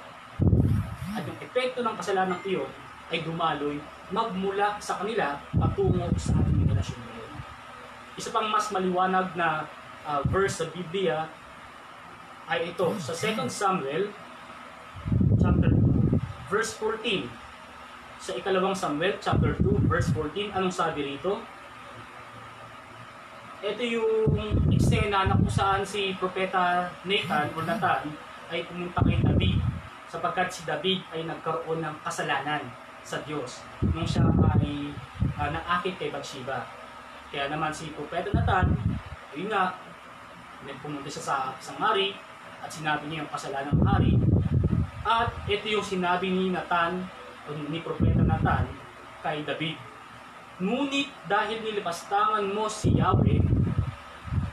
[SPEAKER 1] At yung epekto ng kasalanan iyon ay dumaloy magmula sa kanila patungo sa ating relasyon ngayon. Isa pang mas maliwanag na verse sa Biblia ay ito sa 2 Samuel chapter 2 verse 14. Sa ikalawang Samuel chapter 2 verse 14, anong sabi rito? Ito yung eksena na kung saan si Propeta Nathan o Nathan ay pumunta kay David sapagkat si David ay nagkaroon ng kasalanan sa Diyos nung siya ay naakit kay Bathsheba. Kaya naman si Propeta Nathan, yun nga, pumunta siya sa isang hari at sinabi niya yung kasalanan ng hari. At ito yung sinabi ni Nathan o ni Propeta Nathan kay David. Ngunit dahil nilipastangan mo si Yahweh,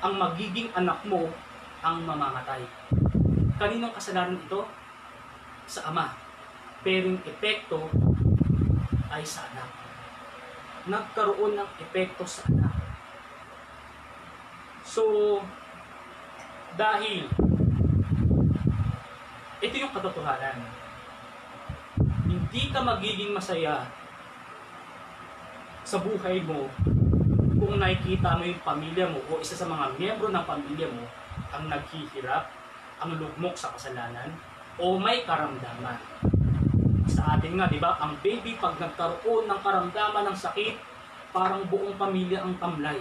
[SPEAKER 1] ang magiging anak mo ang mamamatay. Kaninong kasalanan ito? Sa ama. Pero yung epekto ay sa anak. Nagkaroon ng epekto sa anak. So, dahil ito yung katotohanan. Hindi ka magiging masaya sa buhay mo kung nakikita mo yung pamilya mo o isa sa mga miyembro ng pamilya mo ang naghihirap, ang lugmok sa kasalanan, o may karamdaman. Sa atin nga, di ba, ang baby pag nagkaroon ng karamdaman ng sakit, parang buong pamilya ang tamlay.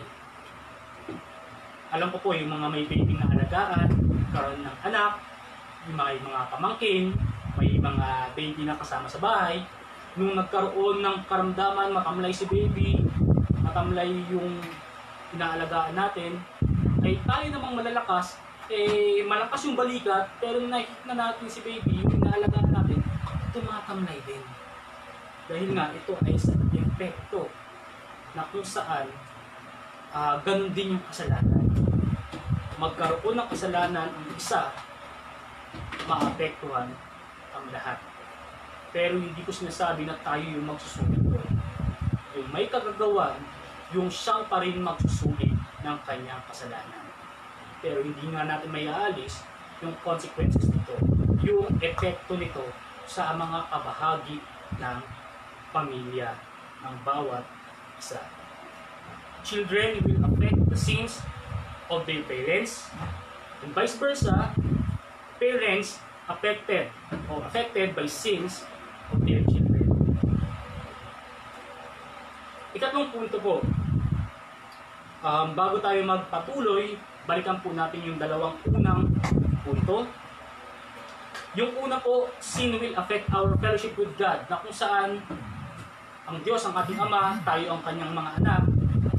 [SPEAKER 1] Alam ko po, yung mga may baby na alagaan, karoon ng anak, yung mga pamangkin, may mga baby na kasama sa bahay, nung nagkaroon ng karamdaman, matamlay si baby, matamlay yung inaalagaan natin, ay tayo namang malalakas, malakas yung balikat, pero nakikita natin si baby, yung inaalagaan natin, tumatamlay din. Dahil nga ito ay sa epekto na kung saan ganun din yung kasalanan. Magkaroon ng kasalanan ang isa, maapektuhan ang lahat. Pero hindi ko sinasabi na tayo yung magsusulit doon. Yung may kagagawan, yung siyang pa rin magsusulit ng kanyang kasalanan. Pero hindi nga natin may aalis yung consequences nito, yung epekto nito sa mga kabahagi ng pamilya ng bawat isa. Children will affect the sins of their parents, and vice versa, parents affected by sins of their children. Ikatlong punto po, bago tayo magpatuloy, balikan po natin yung dalawang unang punto. Yung una po, sin will affect our fellowship with God, na kung saan ang Diyos, ang ating Ama, tayo ang kanyang mga anak.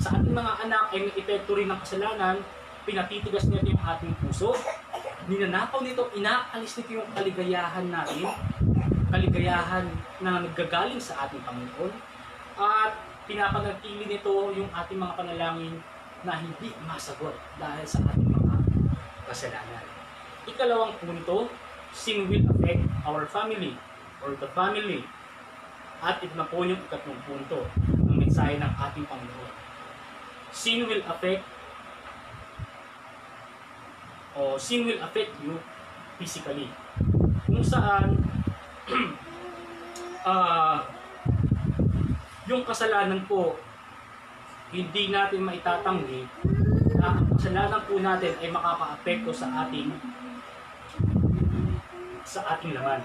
[SPEAKER 1] Sa ating mga anak ay may epekto rin ng kasalanan, pinatitigas nito yung ating puso, ninanakaw nito, inaalis nito yung kaligayahan natin, kaligayahan na naggagaling sa ating Panginoon, at pinapanatili nito yung ating mga panalangin na hindi masagot dahil sa ating mga kasalanan. Ikalawang punto, sin will affect our family or the family. At ito na po yung ikatlong punto ng mensahe ng ating Panginoon. Sin will affect you physically. Kung saan yung kasalanan po, hindi natin maitatanggi na ang kasalanan po natin ay makaka-apekto sa ating laman.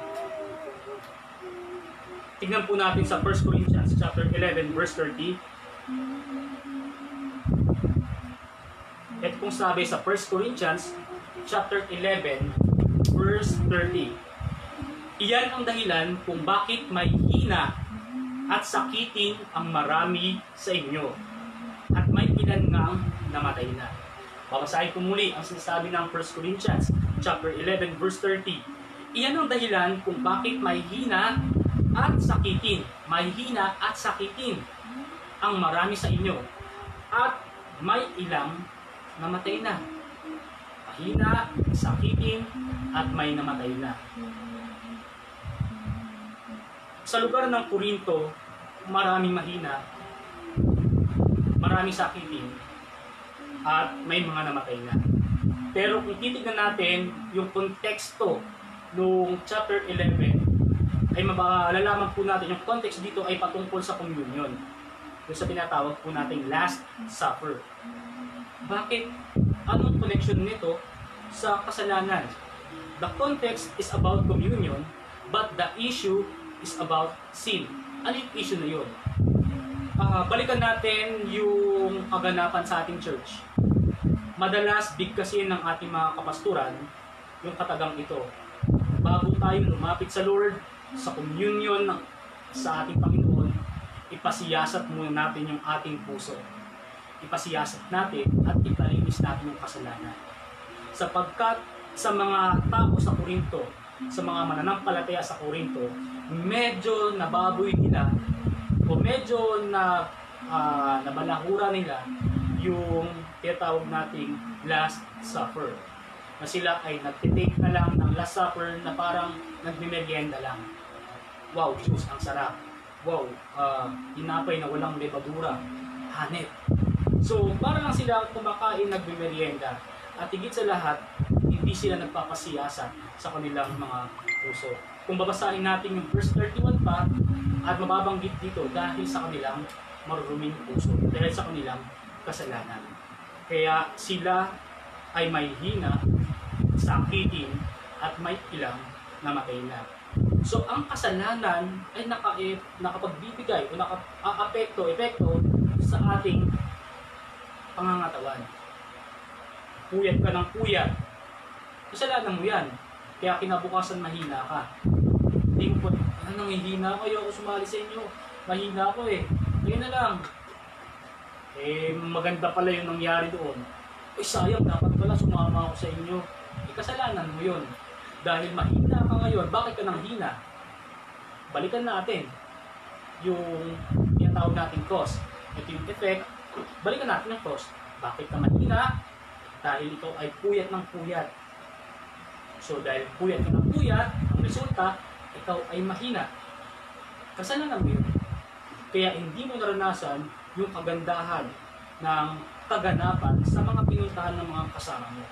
[SPEAKER 1] Tingnan po natin sa 1 Corinthians chapter 11 verse 30. Ito pong sabi sa 1 Corinthians chapter 11 verse 30. Iyan ang dahilan kung bakit may hina at sakitin ang marami sa inyo, at may ilan ngang namatay na. Babasahin ko muli ang sinasabi ng 1 Corinthians chapter 11 verse 30. Iyan ang dahilan kung bakit may hina at sakitin ang marami sa inyo, at may ilang namatay na. Mahina, sakitin, at may namatay na. Sa lugar ng Corinto, maraming mahina, maraming sakitin, at may mga namatay na. Pero kung titignan natin yung konteksto noong chapter 11, ay malalaman po natin yung context dito ay patungkol sa communion. Yung sa tinatawag po nating Last Supper. Bakit? Anong connection nito sa kasalanan? The context is about communion, but the issue is about sin. Ano yung issue na yun? Balikan natin yung kaganapan sa ating church. Madalas bigkasin ng ating mga kapasturan yung katagang ito. Bago tayo lumapit sa Lord, sa communion sa ating Panginoon, ipasiyasat muna natin yung ating puso. Ipasiyasat natin at ipalinis natin yung kasalanan. Sapagkat sa mga tao sa Corinto, sa mga mananampalataya sa Corinto, medyo nababoy nila o medyo nabalahura nila yung tinatawag nating Last Supper. Na sila ay nagtitake na lang ng Last Supper na parang nagmimerienda lang. Wow, Diyos, ang sarap. Wow, tinapay na walang levadura. Hanep. So, para lang sila kumakain, nagmimerienda. At higit sa lahat, hindi sila nagpapasiyasa sa kanilang mga puso. Kung babasahin natin yung verse 31 pa, at mababanggit dito dahil sa kanilang maruruming puso, dahil sa kanilang kasalanan. Kaya sila ay may hina, sakitin, at may ilang namatay na. So, ang kasalanan ay nakapagbibigay o epekto sa ating pangangatawan. Puyat ka ng puyat. Kasalanan mo yan. Kaya kinabukasan mahina ka. Hindi mo po, nangihina ako, ayoko sumali sa inyo. Mahina ako eh. Ayun na lang. Maganda pala yung nangyari doon. Sayang, dapat pala sumama ako sa inyo. Kasalanan mo yun. Dahil mahina ka ngayon, bakit ka nang hina? Balikan natin yung tinatawag natin cause. Ito yung effect, balikan natin yung cause. Bakit ka mahina? Dahil ito ay puyat ng puyat. So dahil puyat ka ng puyat, ang resulta, ikaw ay mahina. Kasalanan mo yun. Kaya hindi mo naranasan yung kagandahan ng kaganapan sa mga pinuntahan ng mga kasama mo.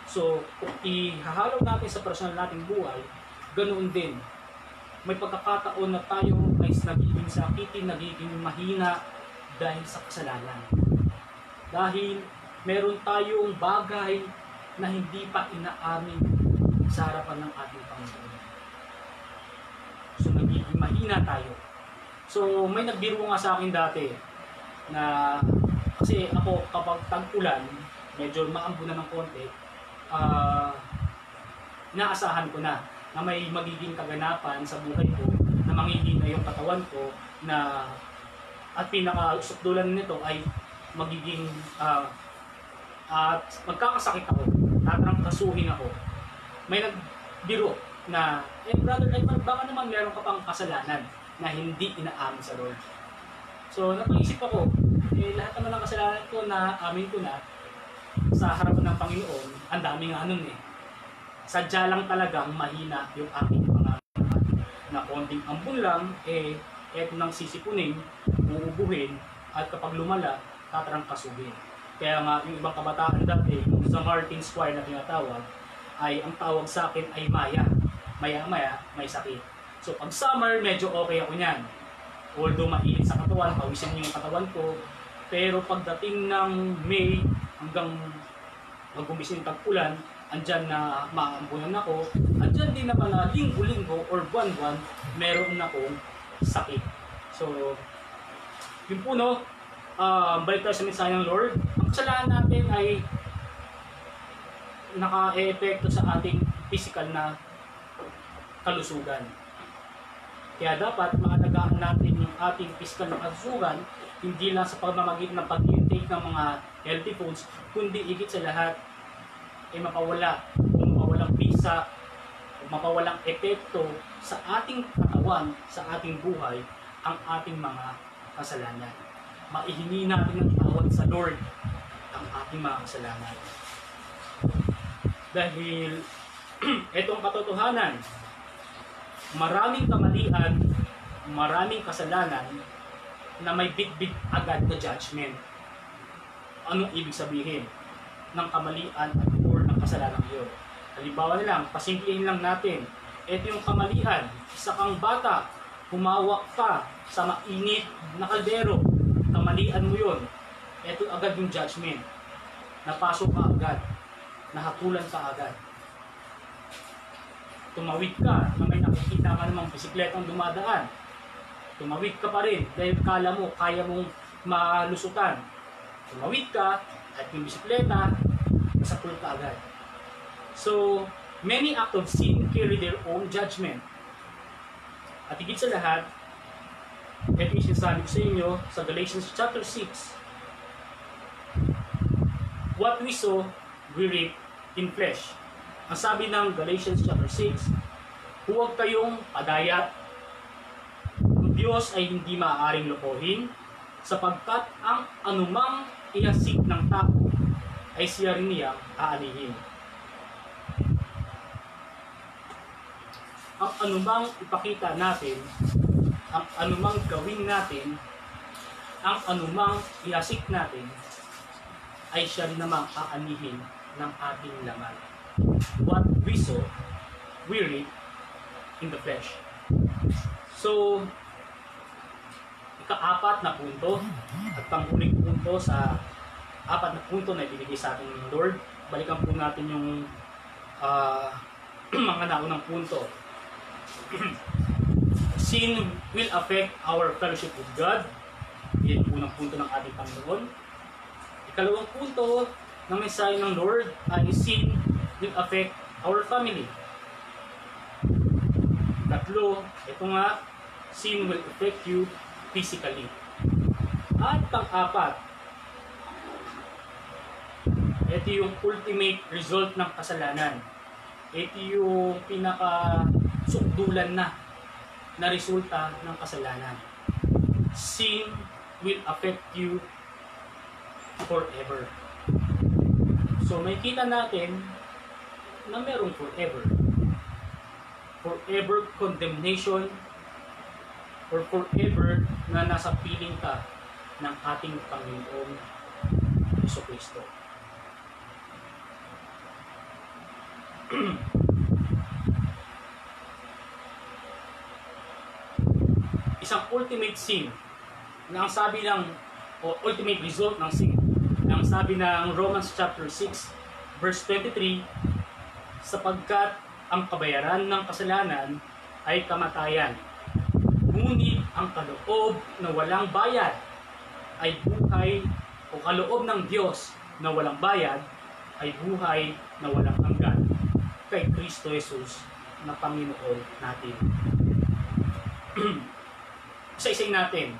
[SPEAKER 1] So, kung ihahalaw natin sa personal nating buhay, ganoon din. May pagkakataon na tayo ay nagiging sakitin, nagiging mahina dahil sa kasalanan. Dahil meron tayong bagay na hindi pa inaamin sa harapan ng ating Panginoon. So, nagiging mahina tayo. So, may nagbiro nga sa akin dati na kasi ako kapag tag-ulan, medyo maambunan ng konti, inaasahan ko na may magiging kaganapan sa buhay ko na manghihina yung katawan ko na at pinaka-usok-dulan nito ay magiging at magkakasakit ako, tatrangkasuhin ako. May nagbiro na, brother, baka naman meron ka pang kasalanan na hindi inaamin sa Lord. So napaisip ako, lahat naman ng kasalanan ko na amin ko na sa harapan ng Panginoon, ang dami nga nun eh. Sadya lang talagang mahina yung aking pangalan. Na konting ambon lang, eto nang sisipunin, uubuhin, at kapag lumala, tatrangkasuhin. Kaya nga, yung ibang kabataan dati, yung sa Martin Squire na tinatawag, ay ang tawag sa akin ay maya. Maya-maya, may sakit. So pag summer, medyo okay ako niyan. Although mainit sa katawan, pawisin yung katawan ko. Pero pagdating ng May hanggang mag-umpisa yung tag-ulan, andyan na maambunan ako. Andyan din naman na linggo-linggo or buwan-buwan, meron akong sakit. So, yun po no, balik tayo sa mensahe ng Lord. Ang kasalanan natin ay naka-epekto sa ating physical na kalusugan. Kaya dapat maalagaan natin yung ating physical na kalusugan, hindi lang sa pamamagitan ng pag-intake ng mga healthy foods, kundi higit sa lahat ay mapawalang bisa, mapawalang epekto sa ating katawan, sa ating buhay, ang ating mga kasalanan. Maihingi natin ng tawad sa Lord ang ating mga kasalanan. Dahil itong katotohanan, maraming kamalian, maraming kasalanan na may bit-bit agad na judgment. Anong ibig sabihin ng kamalian at or ng kasalanan yun? Halimbawa nilang, pasimplihin lang natin. Ito yung kamalian, isa kang bata, humawak ka sa mainit na kaldero, kamalian mo yun. Ito agad yung judgment. Napasok ka agad, nahapulan ka agad. Tumawid ka na may nakikita ka namang bisikletang dumadaan. Tumawid ka pa rin dahil kala mo kaya mong malusutan. Tumawid ka at yung bisikleta, nasapul ka agad. So, many acts of sin carry their own judgment. At higit sa lahat, ito yung sinasabi ko sa inyo sa Galatians chapter 6. What we sow, we reap in flesh. Ang sabi ng Galatians chapter 6, huwag kayong padayat. Ang Diyos ay hindi maaaring lokohin, sapagkat ang anumang ihasik ng tao ay siya rin niyang aanihin. Ang anumang ipakita natin, ang anumang gawin natin, ang anumang ihasik natin, ay siya rin namang aanihin ng ating laman. What we sow, we reap in the flesh. So, ika-apat na punto at panghuling punto sa apat na punto na ibinigay sa ating Lord. Balikan po natin yung mga naunang punto. Sin will affect our fellowship with God. Yan po ng punto ng ating Panginoon. Ikalawang punto ng mensahe ng Lord ay sin will affect our family. Tatlo, ito nga, sin will affect you physically. At pang-apat, ito yung ultimate result ng kasalanan. Ito yung pinaka-sukdulan na resulta ng kasalanan. Sin will affect you forever. So may kita natin na merong forever. Forever condemnation or forever na nasa piling ka ng ating Panginoong Jesucristo. Isang ultimate sin na ang sabi ng ultimate result ng sin na ang sabi ng Romans chapter 6 verse 23, sapagkat ang kabayaran ng kasalanan ay kamatayan, ngunit ang kaloob na walang bayad ay buhay, o kaloob ng Diyos na walang bayad ay buhay na walang hanggan kay Kristo Jesus na Panginoon natin. Isa-isayin natin.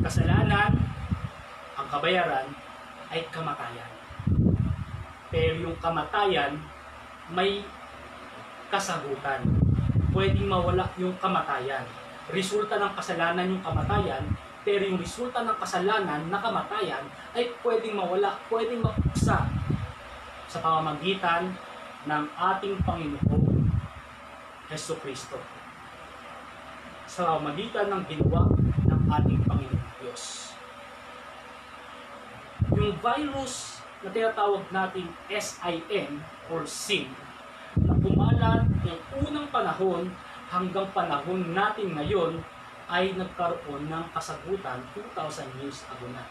[SPEAKER 1] Kasalanan, ang kabayaran ay kamatayan. Pero yung kamatayan may kasagutan. Pwedeng mawala yung kamatayan. Resulta ng kasalanan yung kamatayan, pero yung resulta ng kasalanan na kamatayan ay pwedeng mawala, pwedeng mapuksa sa pamamagitan ng ating Panginoong Jesucristo. Sa pamamagitan ng ginawa ng ating Panginoong Diyos. Yung virus na tinatawag nating SIN or sin na pumalat ng unang panahon hanggang panahon natin ngayon ay nagkaroon ng kasagutan 2,000 years ago na.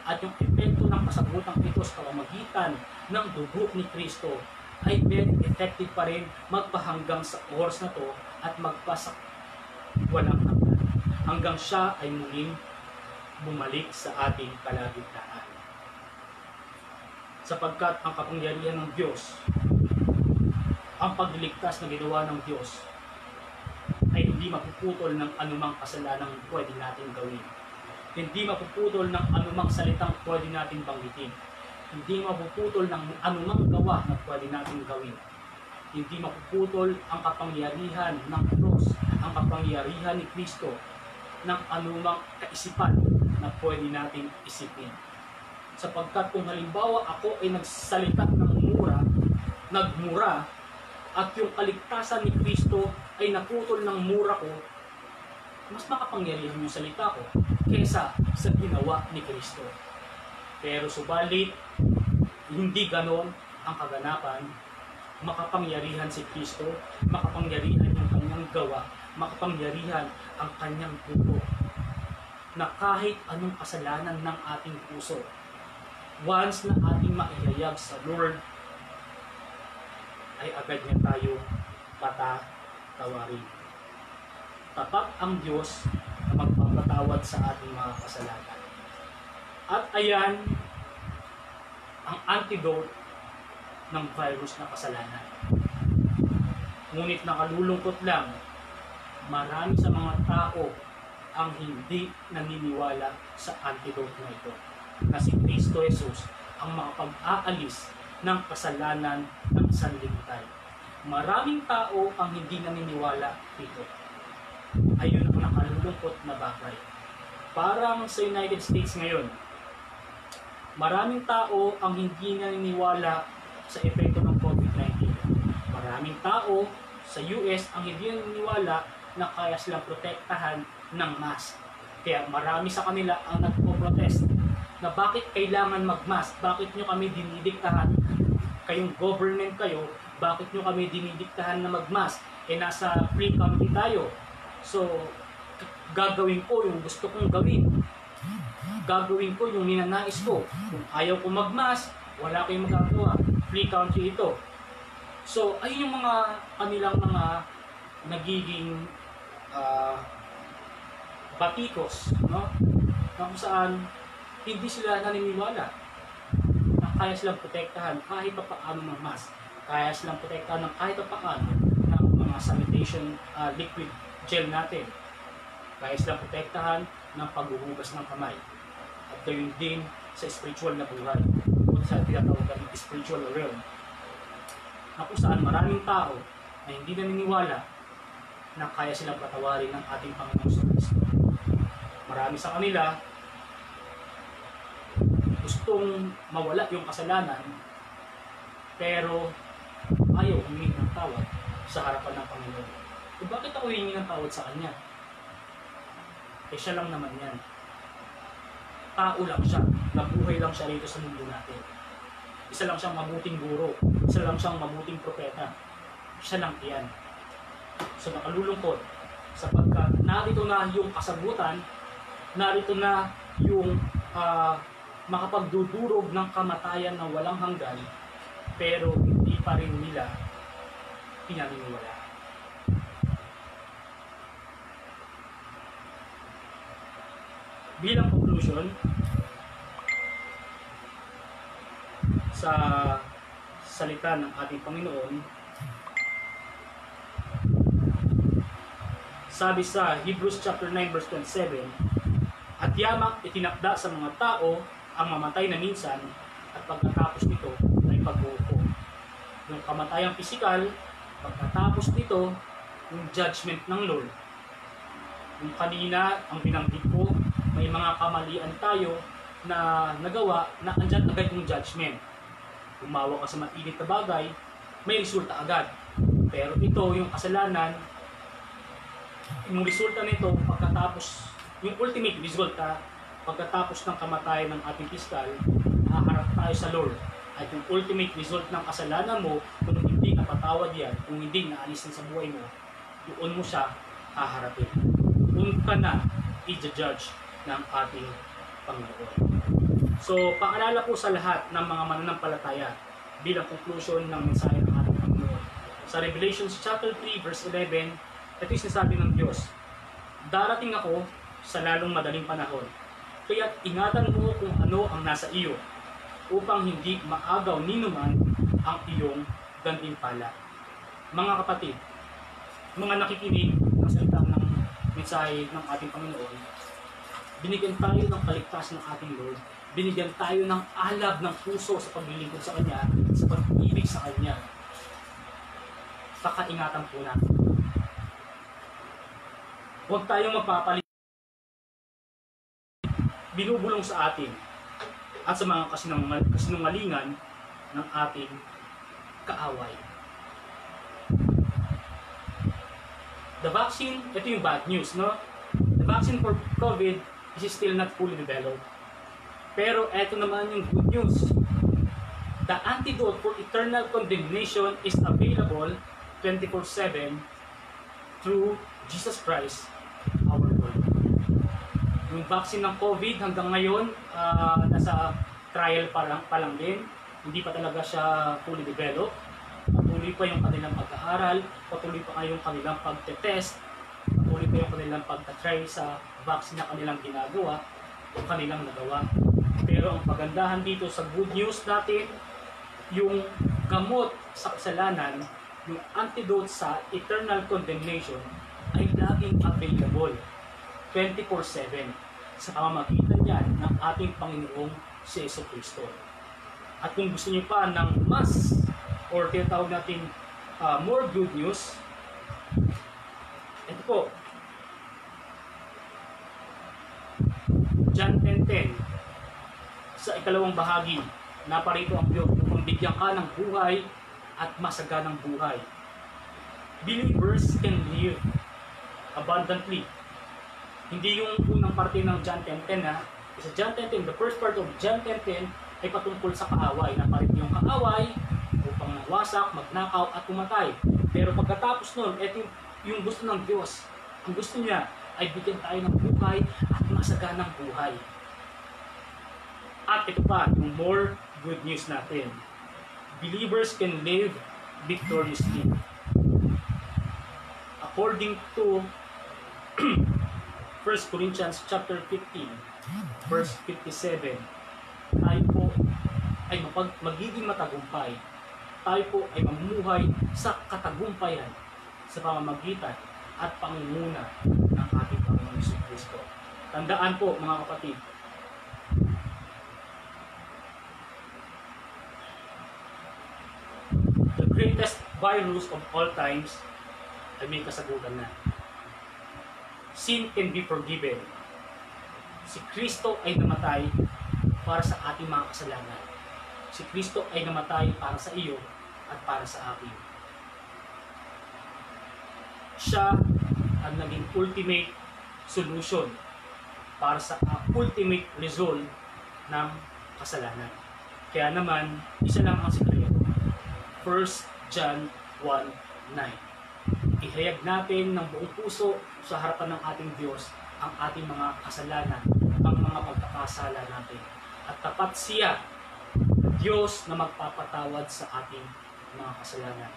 [SPEAKER 1] At yung epekto ng kasagutan ito sa pamamagitan ng dugo ni Kristo ay very effective pa rin magpahanggang sa oras na to at magpasak walang hanggan hanggang siya ay muling bumalik sa ating kalagitnaan. Sapagkat ang kapangyarihan ng Diyos, ang pagliligtas na ginawa ng Diyos ay hindi mapuputol ng anumang kasalanang pwede natin gawin. Hindi mapuputol ng anumang salitang pwede natin banggitin. Hindi mapuputol ng anumang gawa na pwede natin gawin. Hindi mapuputol ang kapangyarihan ng Diyos, ang kapangyarihan ni Kristo ng anumang kaisipan na pwede natin isipin. Sapagkat kung halimbawa ako ay nagsalita ng nagmura, at yung kaligtasan ni Kristo ay naputol ng mura ko, mas makapangyarihan yung salita ko kesa sa ginawa ni Kristo. Pero subalit, hindi ganon ang kaganapan. Makapangyarihan si Kristo, makapangyarihan yung kanyang gawa, makapangyarihan ang kanyang dugo, na kahit anong kasalanan ng ating puso, once na ating maihayag sa Lord, ay agad niya tayo patatawarin. Tapat ang Diyos na magpapatawad sa ating mga kasalanan. At ayan ang antidote ng virus na kasalanan. Ngunit nakalulungkot lang, marami sa mga tao ang hindi naniniwala sa antidote na ito, na si Kristo Jesus ang makapag-aalis ng kasalanan ng sanlibutan. Maraming tao ang hindi naniniwala dito. Ayun ang nakalulungkot na bagay. Parang sa United States ngayon, maraming tao ang hindi naniniwala sa epekto ng COVID-19. Maraming tao sa US ang hindi naniniwala na kaya silang protektahan ng mask. Kaya marami sa kanila ang nagpo-protest na bakit kailangan mag-mask, bakit nyo kami dinidiktahan, kayong government kayo, bakit nyo kami dinidiktahan na mag-mask, nasa free country tayo. So, gagawin ko yung gusto kong gawin. Gagawin ko yung ninanais ko. Kung ayaw ko mag-mask, wala kayong magagawa. Free country ito. So, ayun yung mga kanilang mga nagiging batikos, no? Na kung saan hindi sila naniniwala na kaya silang protektahan kahit pa paano ng mask, kaya silang protektahan ng kahit pa paano ng mga sanitation liquid gel natin, kaya silang protektahan ng paghuhugas ng kamay, at gayon din sa spiritual na buhay o sa tinatawag ng spiritual realm. na kung saan maraming tao na hindi naniniwala na kaya silang patawarin ng ating Panginoong Kristo. Marami sa kanila gustong mawala yung kasalanan, pero ayaw humingi ng tawad sa harapan ng Panginoon. So bakit ako hihingi ng tawad sa Kanya? Eh siya lang naman yan. Tao lang siya. Nabuhay lang siya rito sa mundo natin. Isa lang siyang mabuting guro. Isa lang siyang mabuting propeta. Siya lang yan. So nakalulungkot sapagkat narito na yung kasagutan, narito na yung makapagdudurog ng kamatayan na walang hanggan, pero hindi pa rin nila pinaniniwala. Bilang conclusion sa salita ng ating Panginoon, sabi sa Hebrews chapter 9 verse 27, at yamak itinakda sa mga tao ang mamatay na minsan, at pagkatapos nito ay pagbuko. Yung kamatayang pisikal, pagkatapos nito, yung judgment ng Lord. Yung kanina, ang binanggit ko, may mga kamalian tayo na nagawa na andyan agad yung judgment. Umawa ka sa mainit na bagay, may resulta agad. Pero ito, yung kasalanan, yung resulta nito, pagkatapos, yung ultimate resulta, pagkatapos ng kamatayan ng ating piskal, haharap tayo sa Lord. At yung ultimate result ng kasalanan mo, kung hindi napatawad yan, kung hindi naalis sa buhay mo, doon mo siya haharapin. Doon ka na i-judge ng ating Panginoon. So, paalala po sa lahat ng mga mananampalataya bilang conclusion ng mensahe ng ating Panginoon. Sa Revelation chapter 3 verse 11, ito yung sinasabi ng Diyos, darating ako sa lalong madaling panahon. Kaya't ingatan mo kung ano ang nasa iyo, upang hindi maagaw ninuman ang iyong gantimpala. Mga kapatid, mga nakikinig ng salita ng mensahe ng ating Panginoon, binigyan tayo ng kaligtasan ng ating Lord, binigyan tayo ng alab ng puso sa paglilingkod sa Kanya, sa pag-ibig sa Kanya. Pakaingatan po natin. Huwag tayong magpapalit binubulong sa atin at sa mga kasinungalingan ng ating kaaway. The vaccine, ito yung bad news, no? The vaccine for COVID is still not fully developed. Pero ito naman yung good news. The antidote for eternal condemnation is available 24/7 through Jesus Christ, our Lord. Yung vaccine ng COVID hanggang ngayon, nasa trial pa lang din. Hindi pa talaga siya fully developed. Patuloy pa yung kanilang pag-aaral, patuloy pa yung kanilang pagte-test, patuloy pa yung kanilang pagta-try sa vaccine na kanilang ginagawa o kanilang nagawa. Pero ang pagandahan dito sa good news natin, yung gamot sa kasalanan, yung antidote sa eternal condemnation ay laging available 24/7 sa pamamagitan yan ng ating Panginoong si Jesucristo. At kung gusto niyo pa ng mas or tinatawag natin more good news, ito po, John 10:10, sa ikalawang bahagi, naparito ang Diyos upang bigyan ka ng buhay at masaganang buhay. Believers can live abundantly. Hindi yung unang parte ng John 10:10 ha. Sa John 10:10, the first part of John 10:10 ay patungkol sa kaaway. Naparito yung kaaway upang nawasak, magnakaw at pumatay. Pero pagkatapos nun, ito yung gusto ng Diyos. Ang gusto niya ay bigyan tayo ng buhay at masaganang buhay. At ito pa, yung more good news natin. Believers can live victoriously. According to 1 Corinthians chapter 15, verse 57, tayo po ay magiging matagumpay. Tayo po ay mamumuhay sa katagumpayan sa pamamagitan at pangunguna ng ating Panginoong Jesucristo. Tandaan po mga kapatid, the greatest virus of all times ay may kasagutan na. Sin can be forgiven. Si Kristo ay namatay para sa ating mga kasalanan. Si Kristo ay namatay para sa iyo at para sa akin. Siya ang naging ultimate solution para sa ultimate result ng kasalanan. Kaya naman, isa lang ang sikreto. 1 John 1:9. Ihayag natin ng buong puso sa harapan ng ating Diyos ang ating mga kasalanan, ang mga pagkakasala natin. At tapat siya, Diyos na magpapatawad sa ating mga kasalanan.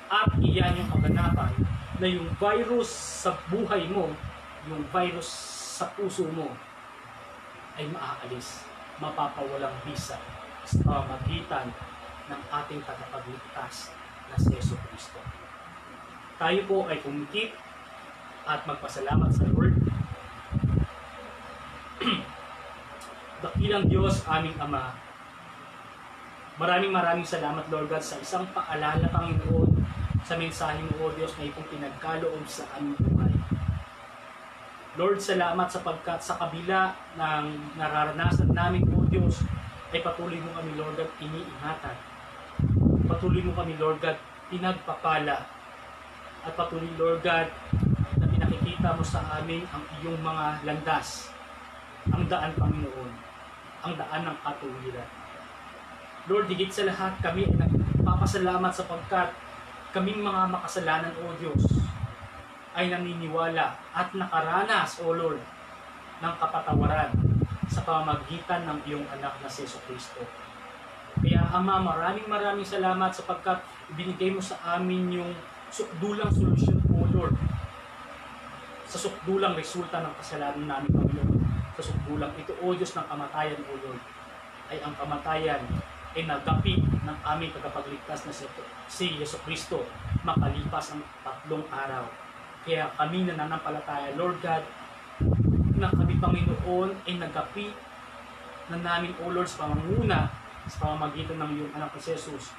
[SPEAKER 1] At iyan yung kaganapan na yung virus sa buhay mo, yung virus sa puso mo, ay maaalis, mapapawalang bisa sa pamamagitan ng ating tagapagligtas na si Yesu Kristo. Tayo po ay kumikip at magpasalamat sa Lord. Dakilang Diyos, aming Ama, maraming salamat, Lord God, sa isang paalala, Panginoon, sa mensahe mo, O Diyos, na itong pinagkaloob sa aming buhay. Lord, salamat sapagkat sa kabila ng nararanasan namin, O Diyos, ay patuloy mo kami, Lord God, iniingatan. Patuloy mo kami, Lord God, pinagpapala. At patuloy, Lord God, na pinakikita mo sa amin ang iyong mga landas, ang daan, Panginoon, ang daan ng katuwiran. Lord, higit sa lahat, kami ay nagpapasalamat sapagkat kaming mga makasalanan, O Diyos, ay naniniwala at nakaranas, O Lord, ng kapatawaran sa pamamagitan ng iyong anak na si Yesu Kristo. Kaya, Ama, maraming salamat sapagkat ibinigay mo sa amin yung sukdulang solusyon, O Lord, sa sukdulang resulta ng kasalanan namin, Panginoon. Sa sukdulang ito, O Diyos, ng kamatayan, O Lord, ay ang kamatayan ay nagdapit ng aming tagapagligtas na si Yesu Kristo makalipas ang 3 araw. Kaya kami na nananampalataya, Lord God, na kami, Panginoon, ay nagdapit na namin, O Lord, sa pamanguna, sa pamamagitan ng iyong anak na si Jesus,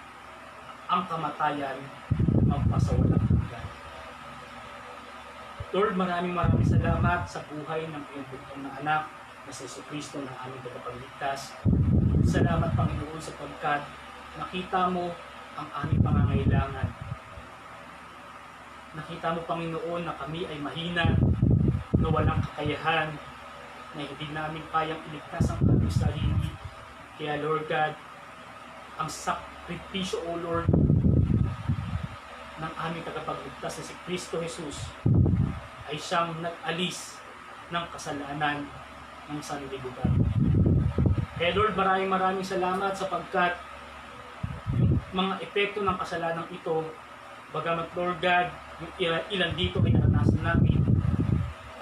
[SPEAKER 1] ang kamatayan magpasawalang hanggan. Lord, maraming salamat sa buhay ng iyong bugtong na anak na si Yesu Kristo na aming tagapagligtas. Salamat, Panginoon, sapagkat nakita mo ang aming pangangailangan. Nakita mo, Panginoon, na kami ay mahina, na walang kakayahan, na hindi namin kayang iligtas ang aming sarili. Kaya, Lord God, ang sakripisyo, O Lord, ng aming tagapagligtas na si Kristo Jesus ay siyang nag-alis ng kasalanan ng sanlibutan. Kaya Lord, maraming salamat sapagkat yung mga epekto ng kasalanan ito, bagamat Lord God, yung ilan dito ay naranasan namin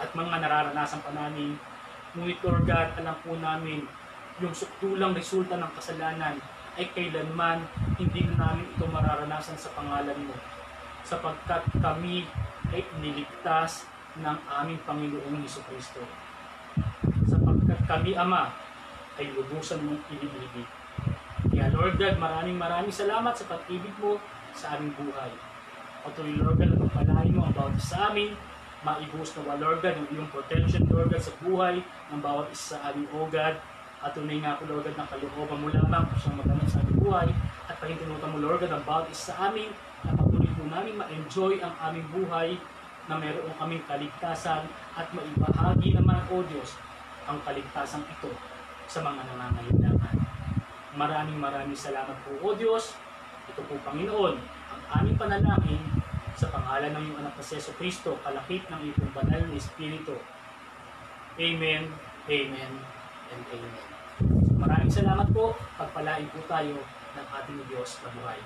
[SPEAKER 1] at mga nararanasan pa namin, ngunit Lord God, alam po namin yung sukdulang resulta ng kasalanan ay kailanman hindi na namin ito mararanasan sa pangalan mo, sapagkat kami ay iniligtas ng aming Panginoong Jesucristo. Sapagkat kami, Ama, ay lubusan mong inibigay. Kaya Lord God, maraming salamat sa pag-ibig mo sa aming buhay. Patuloy, Lord God, na pagpalain mo ang bawat isa sa amin, maibuhos na, Lord God, yung iyong protection, Lord God, sa buhay ng bawat isa sa amin, O God. At tunay nga po, Lord God, ng kalooban mo lamang kung siyang maganap sa aming buhay. At pahintunutan mo, Lord God, ang bawat isa sa amin, na patuloy po namin ma-enjoy ang aming buhay, na mayroon kaming kaligtasan, at maibahagi naman, O Diyos, ang kaligtasan ito sa mga nangangailangan. Maraming salamat po, O Diyos. Ito po, Panginoon, ang aming panalangin sa pangalan ng iyong anak na si Yesu Kristo, kalakip ng iyong banal na Espiritu. Amen, amen, and amen. Maraming salamat po. Pagpalain po tayo ng ating Diyos mabuhay.